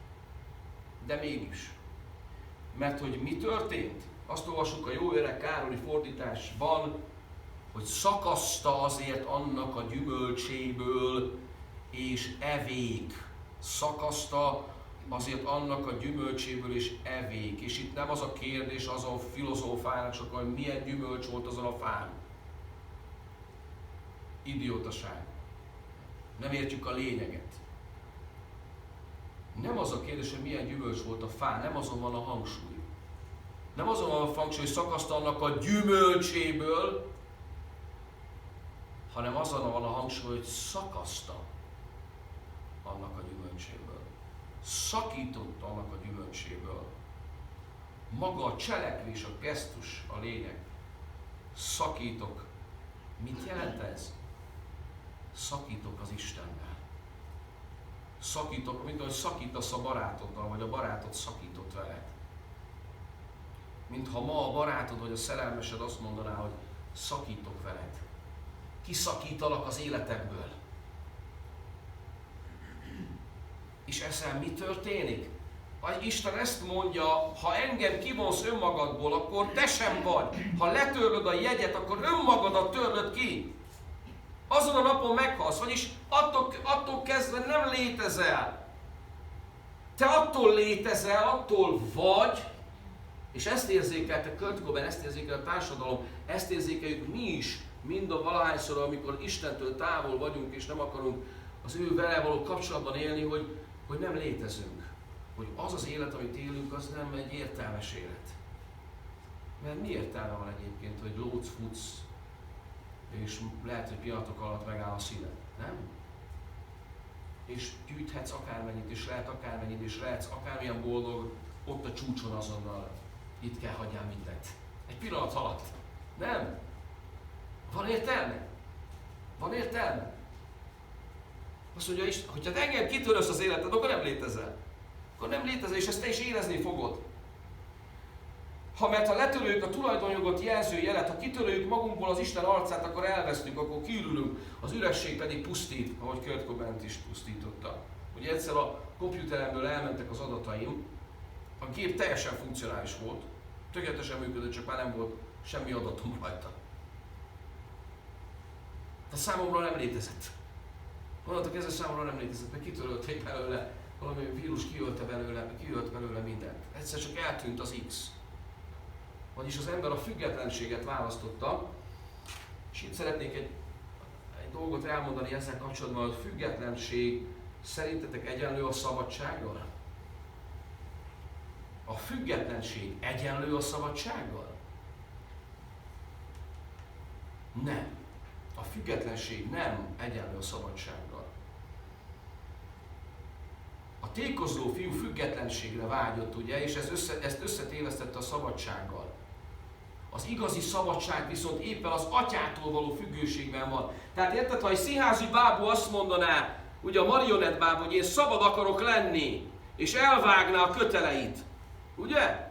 De mégis. Mert hogy mi történt? Azt olvassuk a jó öreg Károli fordításban, hogy szakaszta azért annak a gyümölcséből, és evék. Szakaszta azért annak a gyümölcséből, és evék. És itt nem az a kérdés, az a filozófának csak, hogy milyen gyümölcs volt azon a fán. Idiótaság. Nem értjük a lényeget. Nem az a kérdés, hogy milyen gyümölcs volt a fán, nem azon van a hangsúly. Nem azon van a hangsúly, hogy szakaszta annak a gyümölcséből, hanem azon van a hangsúly, hogy szakaszta annak a gyümölcséből. Szakított annak a gyümölcséből. Maga a cselekvés, a gesztus a lényeg. Szakítok. Mit jelent ez? Szakítok az Istennel. Szakítok, mint ahogy szakítasz a barátoddal, vagy a barátod szakított veled. Mintha ma a barátod vagy a szerelmesed azt mondaná, hogy szakítok veled. Kiszakítalak az életedből. És ezzel mi történik? Isten ezt mondja, ha engem kivonsz önmagadból, akkor te sem vagy. Ha letörlöd a jegyet, akkor önmagadat törlöd ki. Azon a napon meghalsz, vagyis attól kezdve nem létezel. Te attól létezel, attól vagy, és ezt érzékelte Kurt Cobain, ezt érzékel a társadalom, ezt érzékeljük mi is, mind a valahányszor, amikor Istentől távol vagyunk, és nem akarunk az ő vele való kapcsolatban élni, hogy nem létezünk. Hogy az az élet, amit élünk, az nem egy értelmes élet. Mert mi értelme van egyébként, hogy lódsz, futsz, és lehet, hogy pillanatok alatt megáll a szíved, nem? És gyűjthetsz akármennyit, és lehet akármennyit, és lehetsz akármilyen boldog, ott a csúcson azonnal, itt kell hagyjál mindent. Egy pillanat alatt. Nem? Van értelme? Van értelme? Azt mondja Isten, hogyha te engem kitörölsz az életed, akkor nem létezel. Akkor nem létezel, és ezt te is érezni fogod. Mert ha letöröljük a tulajdonjogot jelző jelet, ha kitöröljük magunkból az Isten arcát, akkor elvesztünk, akkor kiürülünk, az üresség pedig pusztít, ahogy Kurt Cobaint is pusztította. Ugye egyszer a kompjúteremből elmentek az adataim, a gép teljesen funkcionális volt, tökéletesen működött, csak már nem volt semmi adatom rajta. De számomra nem létezett. Onnantól kezdve számomra nem létezett, mert kitörölték belőle, valami vírus kiölt belőle mindent. Egyszer csak eltűnt az X. Vagyis az ember a függetlenséget választotta, és itt szeretnék egy dolgot elmondani ezzel kapcsolatban, hogy a függetlenség szerintetek egyenlő a szabadsággal? A függetlenség egyenlő a szabadsággal? Nem. A függetlenség nem egyenlő a szabadsággal. A tékozló fiú függetlenségre vágyott, ugye, és ezt összetévesztette a szabadsággal. Az igazi szabadság viszont éppen az atyától való függőségben van. Tehát érted, ha egy színházi bábú azt mondaná, ugye a marionett bábú, hogy én szabad akarok lenni, és elvágná a köteleit, ugye?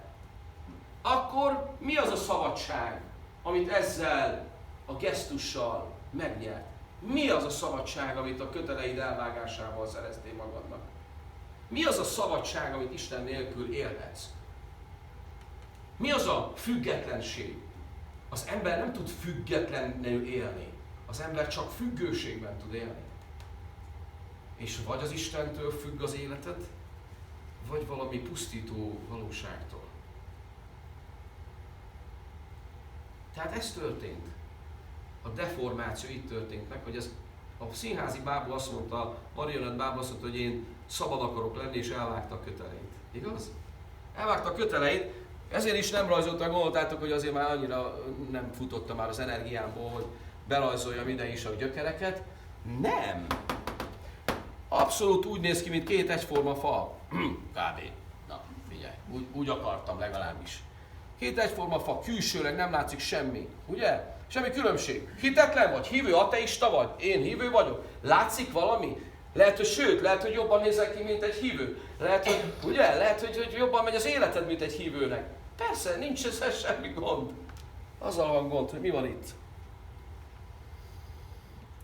Akkor mi az a szabadság, amit ezzel a gesztussal megnyert? Mi az a szabadság, amit a köteleid elvágásával szereztél magadnak? Mi az a szabadság, amit Isten nélkül élhetsz? Mi az a függetlenség? Az ember nem tud függetlenül élni. Az ember csak függőségben tud élni. És vagy az Istentől függ az életed, vagy valami pusztító valóságtól. Tehát ez történt. A deformáció itt történt meg, hogy ez a színházi bábú azt mondta, a marionett bábú azt mondta, hogy én szabad akarok lenni, és elvágta a köteleit. Igaz? Elvágta a köteleit, ezért is nem rajzolta, gondoltátok, hogy azért már annyira nem futotta már az energiámból, hogy berajzoljam ide is a gyökereket. Nem! Abszolút úgy néz ki, mint két egyforma fa. Kb. Na, figyelj, úgy akartam legalábbis. Két egyforma fa, külsőleg nem látszik semmi, ugye? Semmi különbség. Hitetlen vagy, hívő, ateista vagy, én hívő vagyok. Látszik valami? Lehet, hogy sőt, lehet, hogy jobban nézel ki, mint egy hívő. Lehet, hogy, ugye? Lehet, hogy jobban megy az életed, mint egy hívőnek. Persze, nincs ezzel semmi gond. Azzal van gond, hogy mi van itt.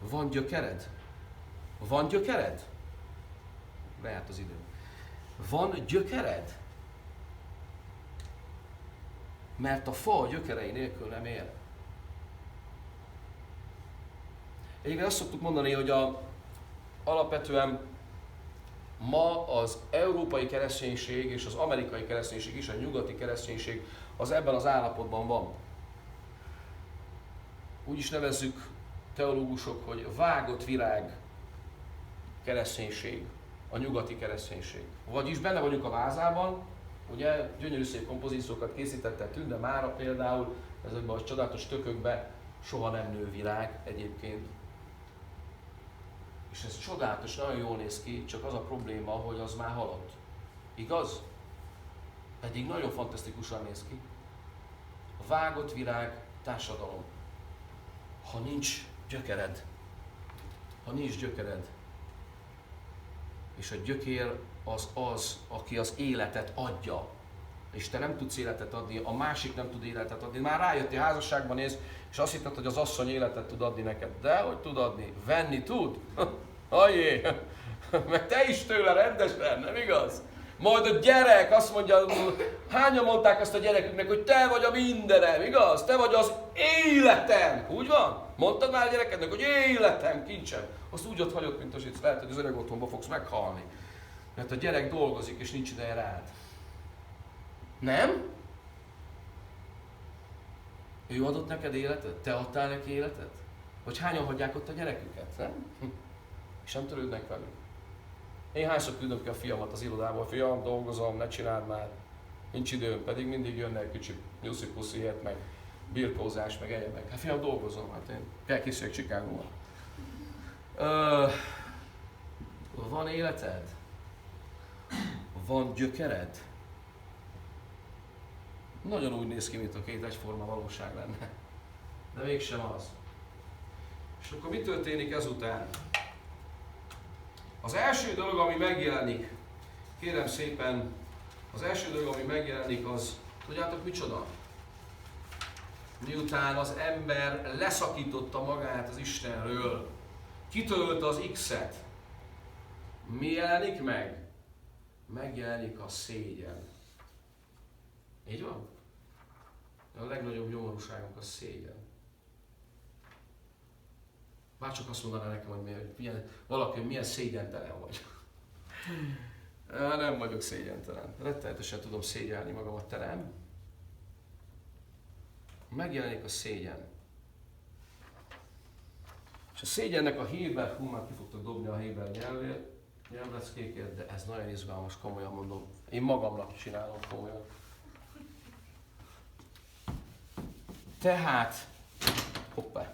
Van gyökered? Van gyökered? Lejárt az idő. Van gyökered? Mert a fa a gyökerei nélkül nem él. Egyébként azt szoktuk mondani, hogy alapvetően ma az európai kereszténység és az amerikai kereszténység is, a nyugati kereszténység az ebben az állapotban van. Úgy is nevezzük teológusok, hogy vágott virág kereszténység, a nyugati kereszténység. Vagyis benne vagyunk a vázában, ugye gyönyörű szép kompozíciókat készítette Tünde Mára például, ezekben a csodálatos tökökben soha nem nő virág egyébként. És ez csodálatos, nagyon jól néz ki, csak az a probléma, hogy az már halott. Igaz? Pedig nagyon fantasztikusan néz ki. A vágott virág társadalom. Ha nincs gyökered, és a gyökér az, aki az életet adja, és te nem tudsz életet adni, a másik nem tud életet adni. Már rájöttél, házasságban néz, és azt hitted, hogy az asszony életet tud adni neked. De hogy tud adni? Venni tud? Ajjé! Meg te is tőle rendesen, nem igaz? Majd a gyerek azt mondja, hányan mondták azt a gyereküknek, hogy te vagy a mindenem, igaz? Te vagy az életem, úgy van? Mondtad már a gyerekednek, hogy életem, kincsem. Azt úgy ott hagyott, mint hogy lehet, hogy az öreg otthonba fogsz meghalni. Mert a gyerek dolgozik, és nincs ideje rád. Nem? Ő adott neked életet? Te adtál neki életet? Vagy hányan hagyják ott a gyereküket, nem? És nem törődnek velük. Én hányszor küldöm ki a fiamat az irodából, fiam, dolgozom, ne csináld már. Nincs időm, pedig mindig jönne egy kicsi nyuszi-pusziért, meg birkózás, meg egyebek. Hát fiam, dolgozom, hát én kell készüljek Chicagóban. Van életed? Van gyökered? Nagyon úgy néz ki, mint a két egyforma valóság lenne. De mégsem az. És akkor mi történik ezután? Az első dolog, ami megjelenik, kérem szépen, az első dolog, ami megjelenik, az, tudjátok micsoda? Miután az ember leszakította magát az Istenről, kitörölte az X-et, mi jelenik meg? Megjelenik a szégyen. Így van? A legnagyobb nyomorúságunk a szégyen. Bárcsak azt mondaná nekem, hogy valaki, hogy milyen szégyentelen vagy. Nem vagyok szégyentelen. Rettenetesen tudom szégyelni magamat, te nem? Megjelenik a szégyen. És a szégyennek a héber, már ki fogtok dobni a héber nyelvleckékért, de ez nagyon izgalmas, komolyan mondom. Én magamnak csinálom komolyan. Tehát, hoppá,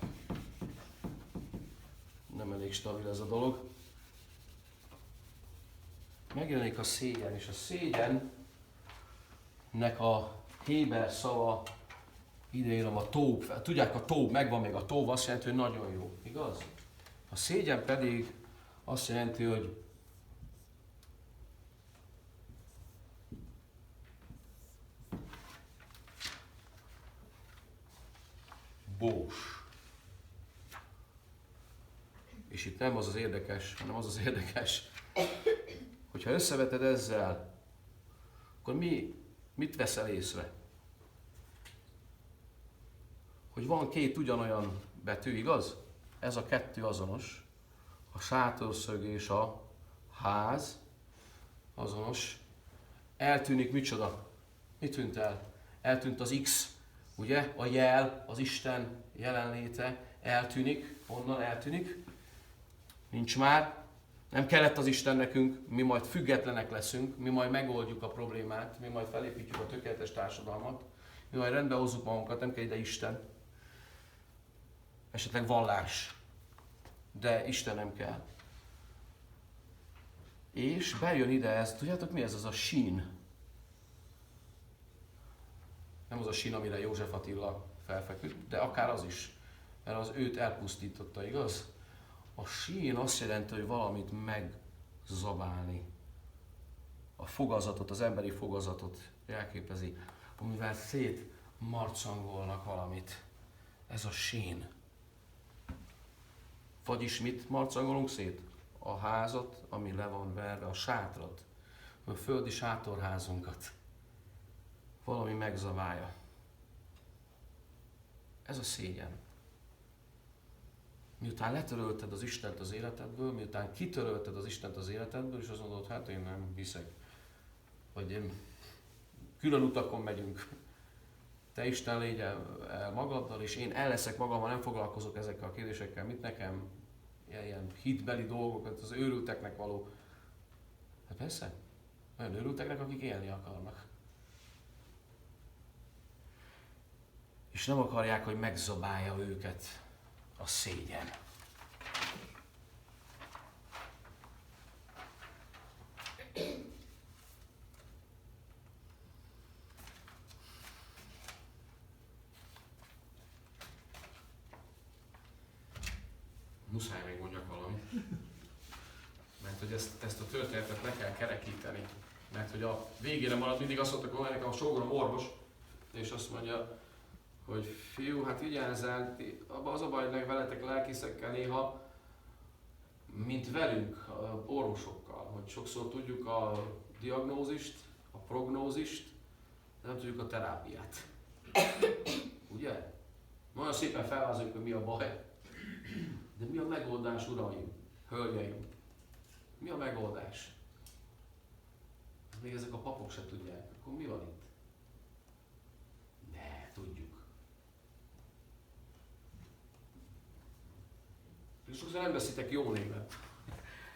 nem elég stabil ez a dolog. Megjelenik a szégyen, és a szégyennek a héber szava, ideírom a tóv. Tudják, a tóv, megvan még a tóv, azt jelenti, hogy nagyon jó, igaz? A szégyen pedig azt jelenti, hogy bós. És itt nem az az érdekes, hanem az az érdekes, hogyha összeveted ezzel, akkor mit veszel észre? Hogy van két ugyanolyan betű, igaz? Ez a kettő azonos. A sátorszög és a ház azonos. eltűnik micsoda? Mi tűnt el? Eltűnt az X, ugye? A jel, az Isten jelenléte eltűnik. Honnan eltűnik? Nincs már. Nem kellett az Isten nekünk, mi majd függetlenek leszünk, mi majd megoldjuk a problémát, mi majd felépítjük a tökéletes társadalmat, mi majd rendbe hozzuk magunkat, nem kell ide Isten. Esetleg vallás, de Isten nem kell. És bejön ide ez, tudjátok mi ez? Az a sín. Nem az a sín, amire József Attila felfeküdt, de akár az is, mert az őt elpusztította, igaz? A sín azt jelenti, hogy valamit megzabálni. A fogazatot, az emberi fogazatot jelképezi, amivel szétmarcangolnak valamit. Ez a sín. Vagyis mit marcangolunk szét? A házat, ami le van verve, a sátrat, a földi sátorházunkat. Valami megzabálja. Ez a szégyen. Miután letörölted az Istent az életedből, miután kitörölted az Istent az életedből, és azt mondod, hát én nem hiszek, vagy én külön utakon megyünk. Te Isten légy el magaddal, és én el leszek magammal, nem foglalkozok ezekkel a kérdésekkel, mit nekem, ilyen hitbeli dolgokat, az őrülteknek való. Hát persze, olyan őrülteknek, akik élni akarnak. És nem akarják, hogy megzabálja őket a szégyen. Muszáj még mondjak valamit. Mert hogy ezt a történetet le kell kerekíteni. Mert hogy a végére marad, mindig azt mondtak, hogy nekem a sógorom orvos, és azt mondja, hogy fiú, hát vigyázzál, az a baj, hogy veletek lelkészekkel néha, mint velünk, a orvosokkal, hogy sokszor tudjuk a diagnózist, a prognózist, de nem tudjuk a terápiát. Ugye? Nagyon szépen felvázoljuk, hogy mi a baj. De mi a megoldás, uraim, hölgyeim? Mi a megoldás? Még ezek a papok se tudják. Akkor mi van itt? Ne, tudjuk. És sokszor nem veszitek jó névet.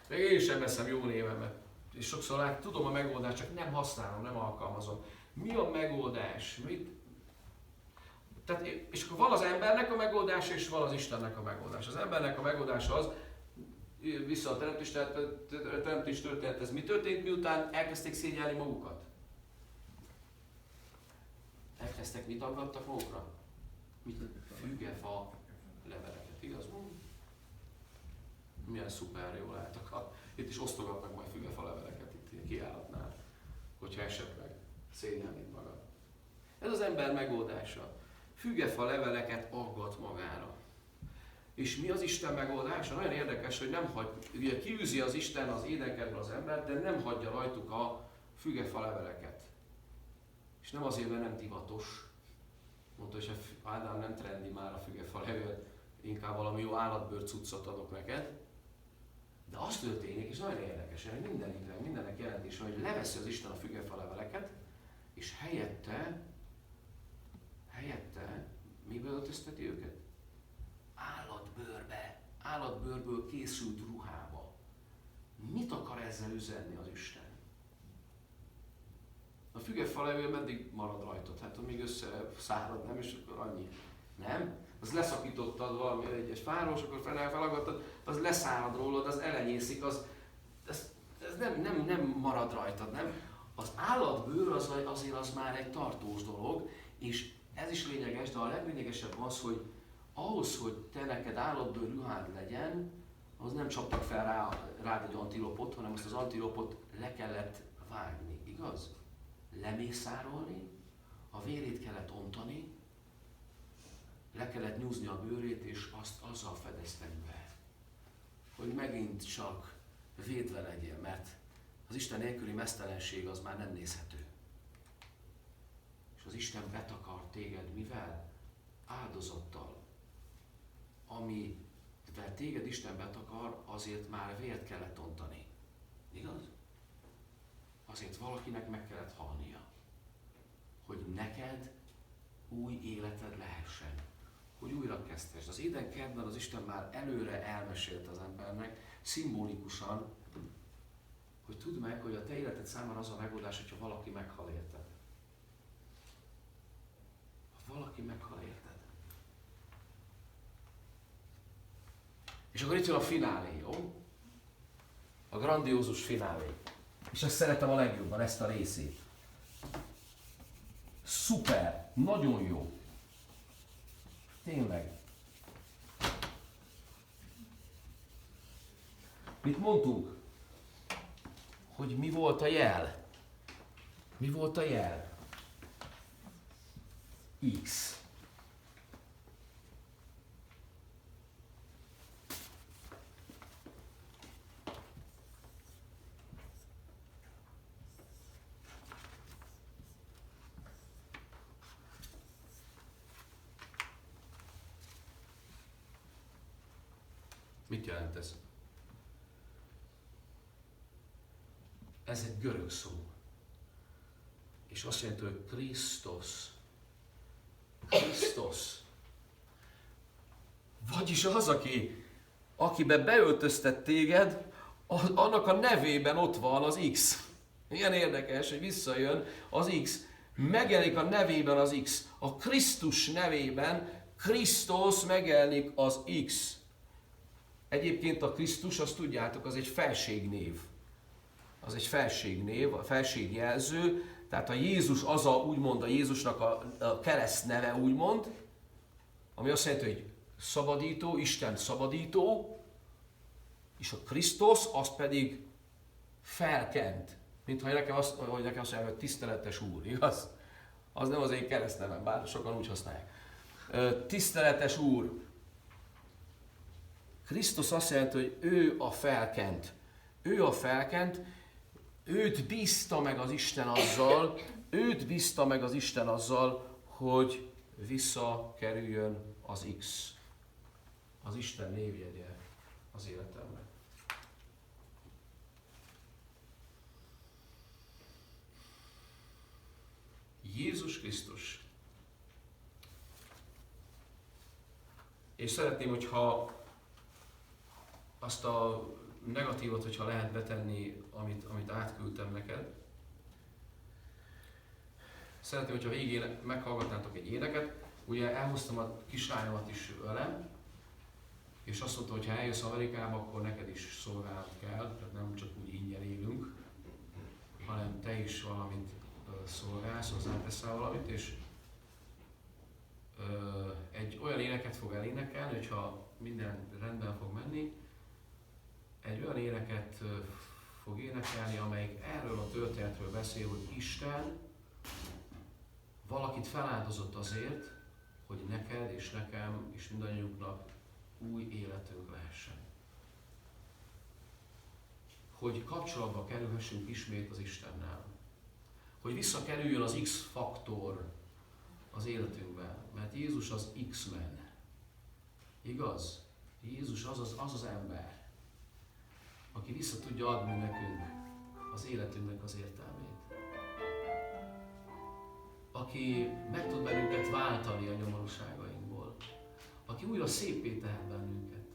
Még én sem veszem jó névemet. És sokszor tudom a megoldást, csak nem használom, nem alkalmazom. Mi a megoldás? Tehát, és akkor van az embernek a megoldása, és van az Istennek a megoldása. Az embernek a megoldása az, vissza a teremtés történethez, mi történt, miután elkezdték szégyelni magukat? Elkezdtek mit aggattak magukra? Fügefa leveleket, igaz? Milyen szuper jól álltak. Itt is osztogatnak majd fügefa leveleket itt kiállatnál, hogyha esetleg szégyelnéd magad. Ez az ember megoldása. Fügefa leveleket aggat magára. És mi az Isten megoldása? Nagyon érdekes, hogy nem hagy, ugye kiűzi az Isten az édenkertből az embert, de nem hagyja rajtuk a fügefa leveleket. És nem azért, mert nem divatos. Mondta, hogy Ádám nem trendi már a fügefa levelet, inkább valami jó állatbőr cuccot adok neked. De az történik, és nagyon érdekes, hogy mindennek jelentése, hogy leveszi az Isten a fügefa leveleket, és helyette mibe öltözteti őket? Állatbőrből készült ruhába. Mit akar ezzel üzenni az Isten? A fügefa levél meddig marad rajtad? Hát amíg összeszárad, nem? És akkor annyi. Nem? Az leszakítottad valami egyes fáról, és akkor felaggattad, az leszárad rólad, az elenyészik, ez nem marad rajtad, nem? Az állatbőr azért az már egy tartós dolog, és ez is lényeges, de a leglényegesebb az, hogy ahhoz, hogy te neked állatbőr ruhád legyen, az nem csaptak fel rád egy antilopot, hanem azt az antilopot le kellett vágni, igaz? Lemészárolni, a vérét kellett ontani, le kellett nyúzni a bőrét, és azt azzal fedeztek be, hogy megint csak védve legyél, mert az Isten nélküli meztelenség az már nem nézhető. És az Isten betakar téged mivel? Áldozattal. Amivel téged Isten betakar, azért már vért kellett ontani. Igaz? A azért valakinek meg kellett halnia, hogy neked új életed lehessen, hogy újra kezdhess. Az Édenkertben az Isten már előre elmesélte az embernek, szimbolikusan, hogy tudd meg, hogy a te életed számára az a megoldás, hogyha valaki meghal érted. Ha valaki meghal érted. És akkor itt jön a finálé, jó? A grandiózus finálé. És ezt szeretem a legjobban, ezt a részét. Szuper, nagyon jó. Tényleg. Mit mondtunk? Hogy mi volt a jel? Mi volt a jel? X. Mit jelent ez? Ez egy görög szó. És azt jelenti, hogy Krisztus. Krisztus. Vagyis az, akibe beöltöztet téged, annak a nevében ott van az X. Ilyen érdekes, hogy visszajön az X. Megjelenik a nevében az X. A Krisztus nevében Krisztus megjelenik az X. Egyébként a Krisztus, azt tudjátok, az egy felségnév. Az egy felségnév, a felségjelző. Tehát a Jézus az úgymond a Jézusnak a keresztneve úgymond, ami azt jelenti, hogy szabadító, Isten szabadító, és a Krisztus az pedig felkent. Mintha nekem azt mondja, hogy tiszteletes Úr, igaz? Az nem az én keresztnevem, bár sokan úgy használják. Tiszteletes Úr. Krisztus azt jelenti, hogy ő a felkent. Ő a felkent, őt bízta meg az Isten azzal, hogy visszakerüljön az X. Az Isten névjegye az életemben. Jézus Krisztus. És szeretném, hogyha azt a negatívot, hogyha lehet betenni, amit átküldtem neked. Szeretném, hogyha végén meghallgatnátok egy éneket. Ugye elhoztam a kislányomat is velem, és azt mondta, hogy ha eljössz Amerikába, akkor neked is szolgálat kell, tehát nem csak úgy ingyen élünk, hanem te is valamit szolgálsz, hozzáteszel valamit, és egy olyan éneket fog elénekelni, hogyha minden rendben fog menni, egy olyan éneket fog énekelni, amelyik erről a történetről beszél, hogy Isten valakit feláldozott azért, hogy neked és nekem és mindannyiunknak új életünk lehessen. Hogy kapcsolatba kerülhessünk ismét az Istennel. Hogy visszakerüljön az X-faktor az életünkben, mert Jézus az X-men. Igaz? Jézus az az ember, aki vissza tudja adni nekünk az életünknek az értelmét. Aki meg tud bennünket váltani a nyomorúságainkból. Aki újra szépé tehet bennünket.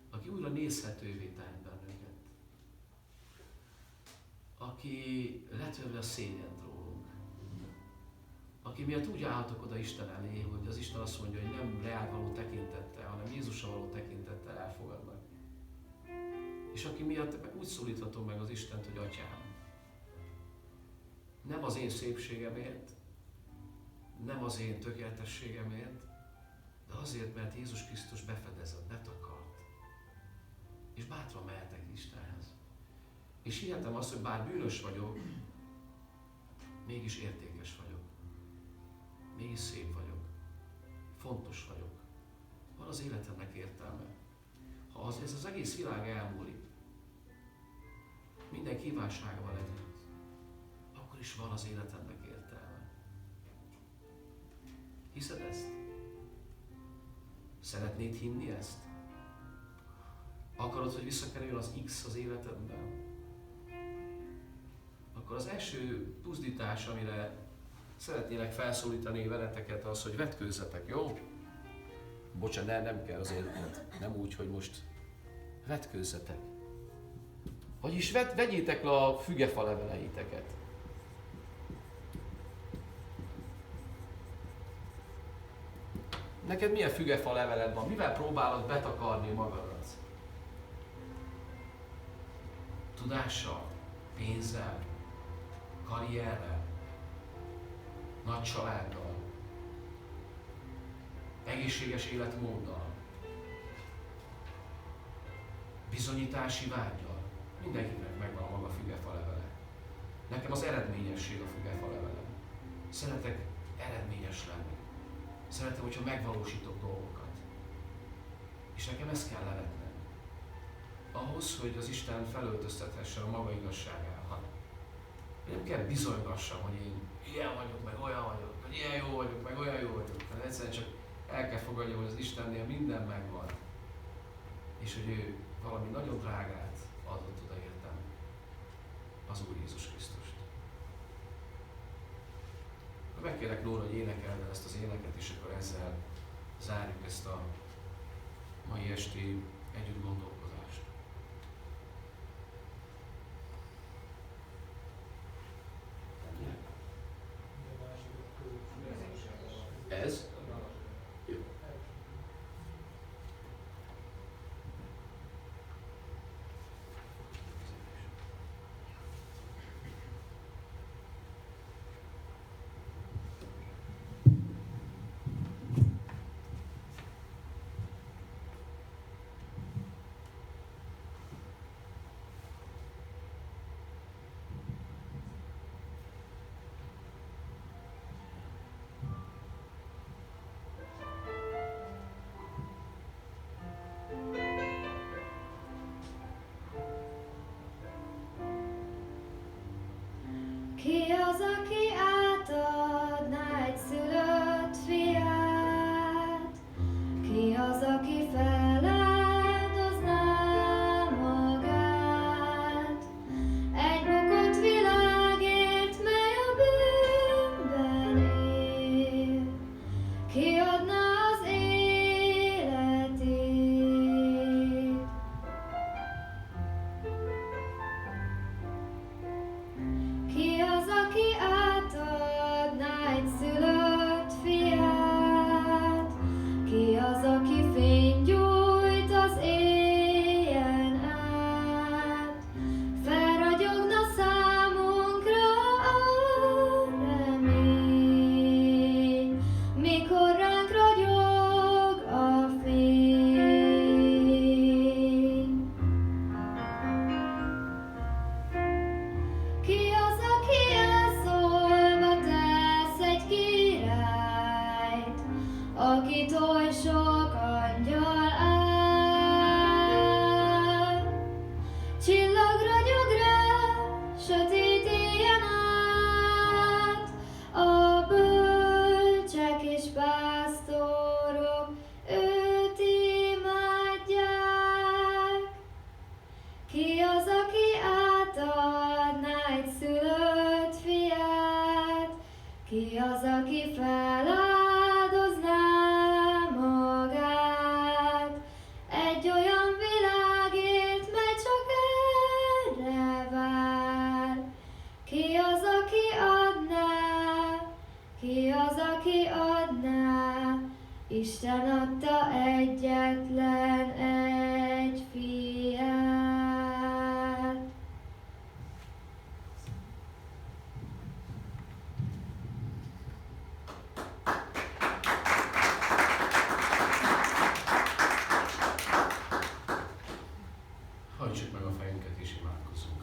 Aki újra nézhetővé tehet bennünket. Aki letörli a szégyent rólunk. Aki miatt úgy állhatok oda Isten elé, hogy az Isten azt mondja, hogy nem reál való tekintettel, hanem Jézusra való tekintettel elfogadnak. És aki miatt úgy szólíthatom meg az Istent, hogy Atyám. Nem az én szépségemért, nem az én tökéletességemért, de azért, mert Jézus Krisztus befedezett, betakart. És bátran mehetek Istenhez. És hihetem azt, hogy bár bűnös vagyok, mégis értékes vagyok. Mégis szép vagyok. Fontos vagyok. Van az életemnek értelme. Ha ez az egész világ elmúlik, minden kívánságban együtt, akkor is van az életemnek értelme. Hiszed ezt? Szeretnéd hinni ezt? Akarod, hogy visszakerüljön az X az életedben? akkor az első buzdítás, amire szeretnélek felszólítani veleteket, az, hogy vetkőzzetek, jó? Bocsánat, nem kell azért, nem úgy, hogy most vetkőzzetek. Vagyis vegyétek le a fügefa leveleiteket. Neked milyen fügefa leveled van? Mivel próbálod betakarni magadat? Tudással? Pénzzel? Karrierrel? Nagy családdal? Egészséges életmóddal? Bizonyítási vággyal? Mindenkinek megvan a maga fügefa levele. Nekem az eredményesség a fügefa levelem. Szeretek eredményes lenni. Szeretem, hogyha megvalósítok dolgokat. És nekem ezt kell levetnem. Ahhoz, hogy az Isten felöltöztethessen a maga igazságával. Nem kell bizonygassam, hogy én ilyen vagyok, meg olyan vagyok, hogy ilyen jó vagyok, meg olyan jó vagyok. Tehát egyszerűen csak el kell fogadjam, hogy az Istennél minden megvan. És hogy ő valami nagyon drágát adott oda értem. Az Úr Jézus Krisztust. Megkérlek Nóra, hogy énekelj ezt az éneket, és akkor ezzel zárjuk ezt a mai esti együtt gondolkozást. Ez? Jó. Ki az, aki átadná egy szülött fiát? Ki az, aki feláldozná magát? Egy bukott világért, mely a bűnben él. Ki adná az életét? Ki az, aki átadná egy szülött fiát? Ki az, aki fényt gyújt az éjjel át? Felragyogna számunkra a remény, mikor ránk ragyog a fény. Ki az, aki elszólva tesz egy királyt, akit oly sok angyal áll? Csillag ragyog rá, sötét éjjel át, a bölcsek és pásztorok őt imádják. Ki az, aki átadná egy szülött fiát? Ki az, aki feláldozná magát? Egy olyan világért, mely csak erre vár. Ki az, aki adná? Ki az, aki adná? Isten adta egyetlen egy fiát. Hajtsuk meg a fejünket és imádkozzunk.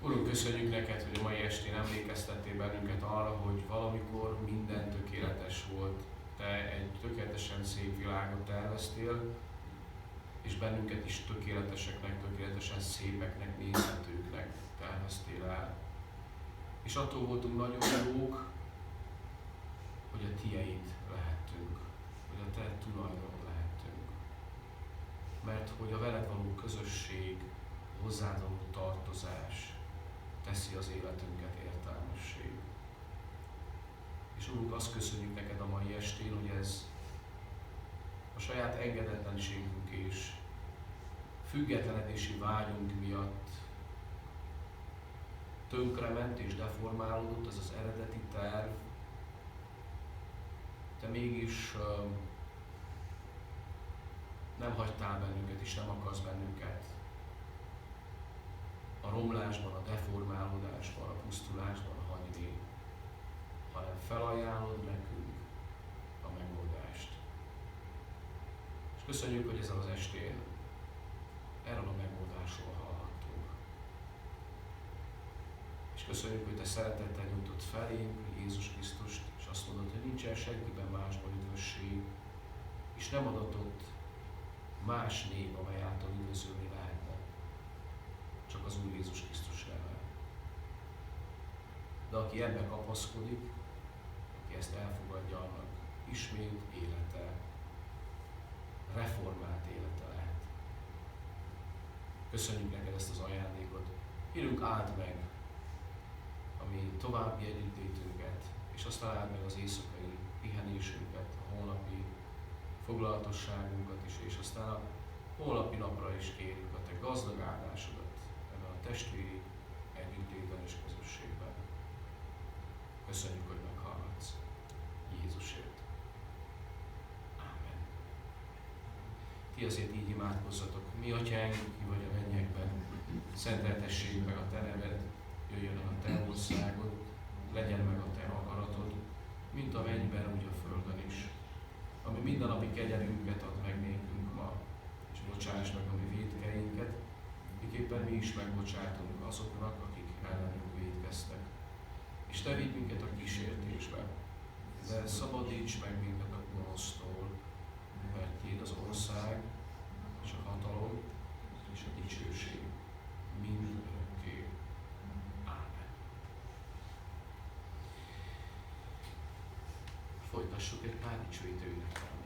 Urunk, köszönjük neked, hogy a mai estén emlékeztettél bennünket arra, hogy valamikor minden tökéletes volt. Te egy tökéletesen szép világot terveztél, és bennünket is tökéleteseknek, tökéletesen szépeknek, nézhetőknek terveztél el. És attól voltunk nagyon jók, hogy a tieid lehettünk, hogy a te tulajdonod lehettünk. mert hogy a veled való közösség, a hozzád való tartozás teszi az életünket értelmessé. És Urunk, azt köszönjük neked a mai estén, hogy ez a saját engedetlenségünk és függetlenedési vágyunk miatt tönkrement és deformálódott ez az eredeti terv, te mégis nem hagytál bennünket és nem akarsz bennünket a romlásban, a deformálódásban, a pusztulásban hagyni, hanem felajánlod nekünk a megoldást. És köszönjük, hogy ezen az estén erről a megoldásról hallhattunk. És köszönjük, hogy te szeretettel nyújtott felénk Jézus Krisztust, és azt mondod, hogy nincsen senkiben másban üdvösség, és nem adatott más név, amely által üdvözölni lehetne, csak az Úr Jézus Krisztus neve. De aki ebbe kapaszkodik, aki ezt elfogadja, annak ismét élete, reformált élete lehet. Köszönjük neked ezt az ajándékot. Kérünk, áld meg a mi további együttlétünket, és aztán áld meg az éjszakai pihenésünket, a holnapi foglalatosságunkat is, és aztán a holnapi napra is kérjük a te gazdag áldásodat ebben a testvéri együttlétben és közösségben. Köszönjük, hogy meghallgatsz. Jézusért. Ámen. Ti azért így imádkozzatok. Mi, Atyánk, ki vagy a mennyekben, szenteltessék meg a te neved, jöjjön el a te országod, legyen meg a te akaratod, mint a mennyben, úgy a földön is. Ami mindennapi kegyelmünket ad meg nékünk ma, és bocsáss meg a mi vétkeinket, miképpen mi is megbocsátunk azoknak, akik ellenünk vétkeztek. És te vigy minket a kísértésbe, de szabadíts meg minket a gonosztól, mert tiéd az ország, és a hatalom, és a dicsőség mind örökké. Ámen. Folytassuk egy pár dicsőítő énekkel.